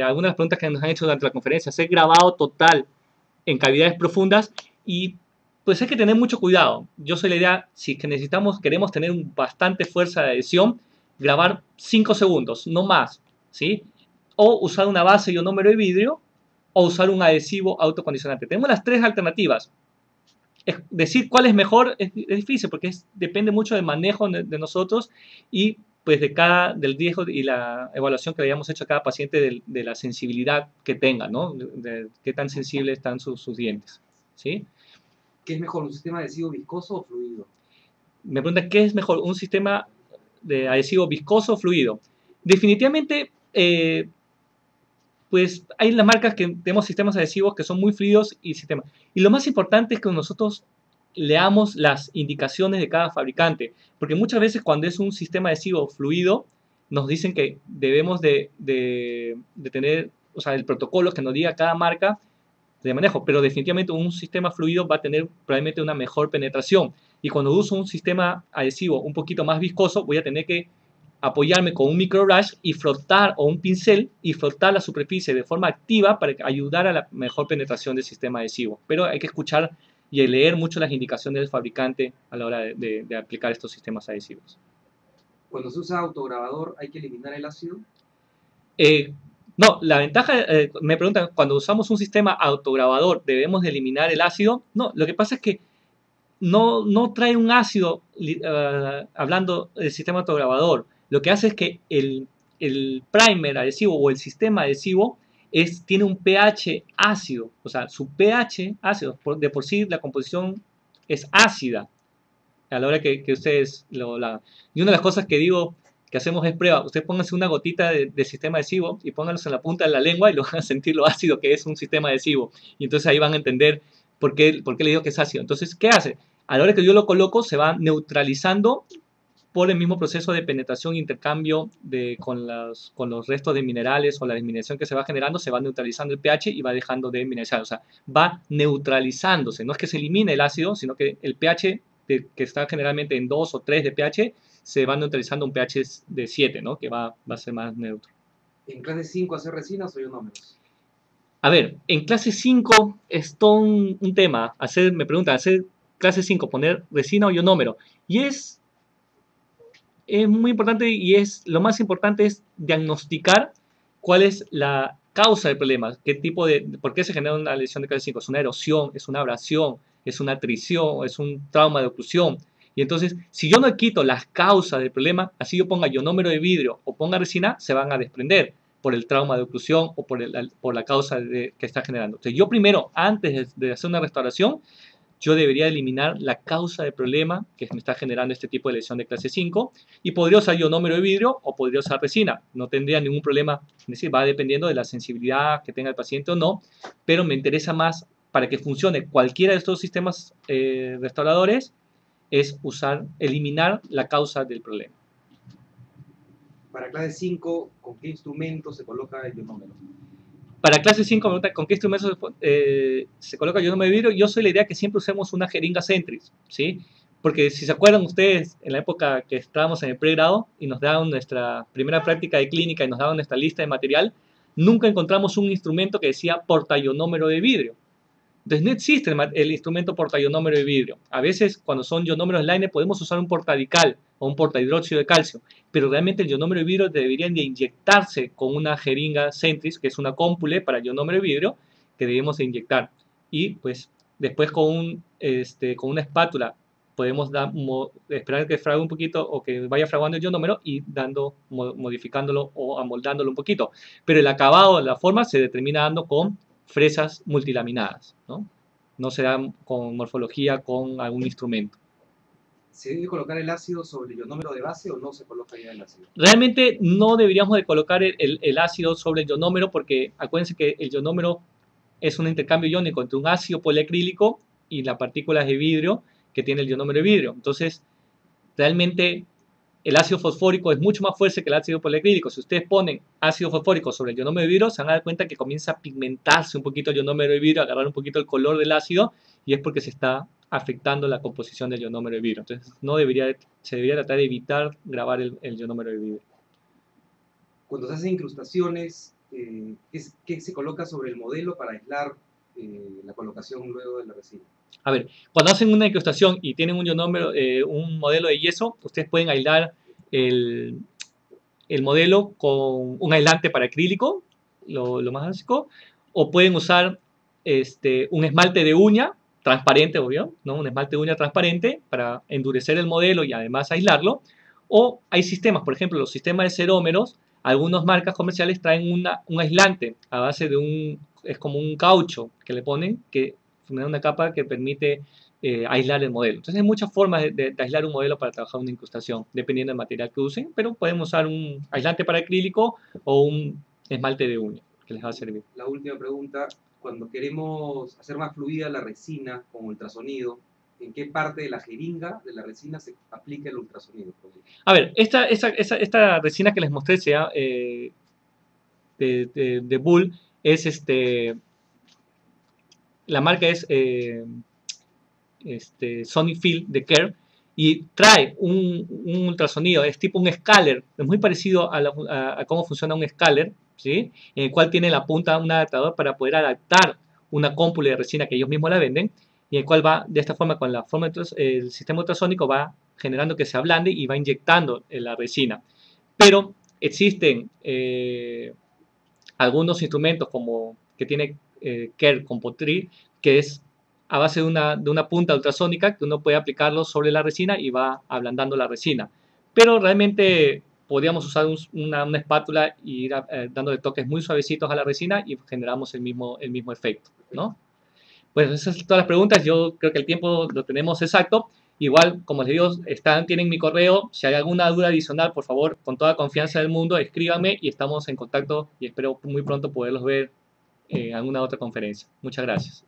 algunas preguntas que nos han hecho durante la conferencia, hacer grabado total en cavidades profundas, y pues hay que tener mucho cuidado. Yo soy la idea, si que queremos tener bastante fuerza de adhesión, grabar 5 segundos, no más, ¿sí? O usar una base ionómero de vidrio, o usar un adhesivo autocondicionante. Tenemos las tres alternativas. Decir cuál es mejor es difícil, porque depende mucho del manejo de nosotros, y pues del riesgo y la evaluación que hayamos hecho a cada paciente de la sensibilidad que tenga, ¿no? De qué tan sensibles están sus dientes, ¿sí? ¿Qué es mejor, un sistema adhesivo viscoso o fluido? Me preguntan, ¿qué es mejor, un sistema de adhesivo viscoso o fluido? Definitivamente, pues hay las marcas que tenemos sistemas adhesivos que son muy fluidos y sistemas. Y lo más importante es que nosotros leamos las indicaciones de cada fabricante, porque muchas veces cuando es un sistema adhesivo fluido, nos dicen que debemos de tener, o sea, el protocolo que nos diga cada marca de manejo, pero definitivamente un sistema fluido va a tener probablemente una mejor penetración. Y cuando uso un sistema adhesivo un poquito más viscoso, voy a tener que apoyarme con un microbrush y frotar, o un pincel, y frotar la superficie de forma activa para ayudar a la mejor penetración del sistema adhesivo. Pero hay que escuchar y leer mucho las indicaciones del fabricante a la hora de aplicar estos sistemas adhesivos. Cuando se usa autograbador, ¿hay que eliminar el ácido? No, la ventaja, me preguntan, cuando usamos un sistema autograbador, ¿debemos de eliminar el ácido? No, lo que pasa es que no trae un ácido, hablando del sistema autograbador. Lo que hace es que el primer adhesivo o el sistema adhesivo tiene un pH ácido, o sea, su pH ácido, de por sí la composición es ácida a la hora que ustedes lo hagan. Y una de las cosas que digo que hacemos es prueba. Ustedes pónganse una gotita de sistema adhesivo y pónganlos en la punta de la lengua y lo van a sentir lo ácido que es un sistema adhesivo. Y entonces ahí van a entender por qué le digo que es ácido. Entonces, ¿qué hace? A la hora que yo lo coloco, se va neutralizando por el mismo proceso de penetración e intercambio con los restos de minerales, o la disminución que se va generando, se va neutralizando el pH y va dejando de mineralizar. O sea, va neutralizándose. No es que se elimine el ácido, sino que el pH, que está generalmente en 2 o 3 de pH, se va neutralizando un pH de 7, ¿no? Que va a ser más neutro. ¿En clase 5 hacer resinas o ionómeros? A ver, en clase 5 es todo un tema. Me preguntan, hacer clase 5, poner resina o ionómero. Y es muy importante, y lo más importante es diagnosticar cuál es la causa del problema, por qué se genera una lesión de clase 5. ¿Es una erosión? ¿Es una abrasión? ¿Es una tricción? ¿Es un trauma de oclusión? Y entonces, si yo no quito las causas del problema, así yo ponga ionómero de vidrio o ponga resina, se van a desprender por el trauma de oclusión o por la causa que está generando. Entonces, yo primero, antes de hacer una restauración, yo debería eliminar la causa del problema que me está generando este tipo de lesión de clase 5, y podría usar ionómero de vidrio o podría usar resina. No tendría ningún problema, es decir, va dependiendo de la sensibilidad que tenga el paciente o no, pero me interesa más, para que funcione cualquiera de estos sistemas restauradores, es eliminar la causa del problema. Para clase 5, ¿con qué instrumento se coloca el ionómero? Para clase 5, ¿con qué instrumento se coloca el ionómero de vidrio? Yo soy la idea que siempre usemos una jeringa Centris, ¿sí? Porque si se acuerdan ustedes, en la época que estábamos en el pregrado y nos daban nuestra primera práctica de clínica y nos daban nuestra lista de material, nunca encontramos un instrumento que decía portaionómero de vidrio. Entonces no existe el instrumento portaionómero de vidrio. A veces, cuando son ionómeros Leine, podemos usar un portadical o un portahidróxido de calcio, pero realmente el ionómero de vidrio deberían de inyectarse con una jeringa Centris, que es una cómpule para ionómero de vidrio, que debemos de inyectar. Y pues después con una espátula podemos esperar que frague un poquito o que vaya fraguando el ionómero y modificándolo o amoldándolo un poquito. Pero el acabado, la forma, se determina dando con fresas multilaminadas, ¿no? No se da con morfología con algún instrumento. ¿Se debe colocar el ácido sobre el ionómero de base o no se coloca ya el ácido? Realmente no deberíamos de colocar el ácido sobre el ionómero porque acuérdense que el ionómero es un intercambio iónico entre un ácido poliacrílico y las partículas de vidrio que tiene el ionómero de vidrio. Entonces, realmente el ácido fosfórico es mucho más fuerte que el ácido poliacrílico. Si ustedes ponen ácido fosfórico sobre el ionómero de vidrio, se van a dar cuenta que comienza a pigmentarse un poquito el ionómero de vidrio, a agarrar un poquito el color del ácido, y es porque se está afectando la composición del ionómero de vidrio. Entonces, se debería tratar de evitar grabar el ionómero de vidrio. Cuando se hacen incrustaciones, ¿qué se coloca sobre el modelo para aislar la colocación luego de la resina? A ver, cuando hacen una incrustación y tienen un modelo de yeso, ustedes pueden aislar el, el modelo con un aislante para acrílico, lo más básico, o pueden usar un esmalte de uña transparente, obvio, ¿no? Un esmalte de uña transparente para endurecer el modelo y además aislarlo. O hay sistemas, por ejemplo, los sistemas de cerómeros, algunas marcas comerciales traen un aislante a base de es como un caucho que le ponen, que forma una capa que permite aislar el modelo. Entonces hay muchas formas de aislar un modelo para trabajar una incrustación, dependiendo del material que usen, pero podemos usar un aislante para acrílico o un esmalte de uña que les va a servir. La última pregunta, cuando queremos hacer más fluida la resina con ultrasonido, ¿en qué parte de la jeringa de la resina se aplica el ultrasonido? A ver, esta resina que les mostré de Bull es la marca es Sony Field de Kerr y trae un ultrasonido, es tipo un escáner, es muy parecido a cómo funciona un escáner, ¿sí? En el cual tiene la punta un adaptador para poder adaptar una cómpula de resina que ellos mismos la venden y el cual va de esta forma, con la forma el sistema ultrasónico va generando que se ablande y va inyectando en la resina. Pero existen algunos instrumentos como que tiene Kerr con Potri, que es a base de una punta ultrasónica que uno puede aplicarlo sobre la resina y va ablandando la resina. Pero realmente podríamos usar una espátula y ir dándole toques muy suavecitos a la resina y generamos el mismo efecto, ¿no? Pues esas son todas las preguntas. Yo creo que el tiempo lo tenemos exacto. Igual, como les digo, tienen mi correo. Si hay alguna duda adicional, por favor, con toda confianza del mundo, escríbanme y estamos en contacto y espero muy pronto poderlos ver en alguna otra conferencia. Muchas gracias.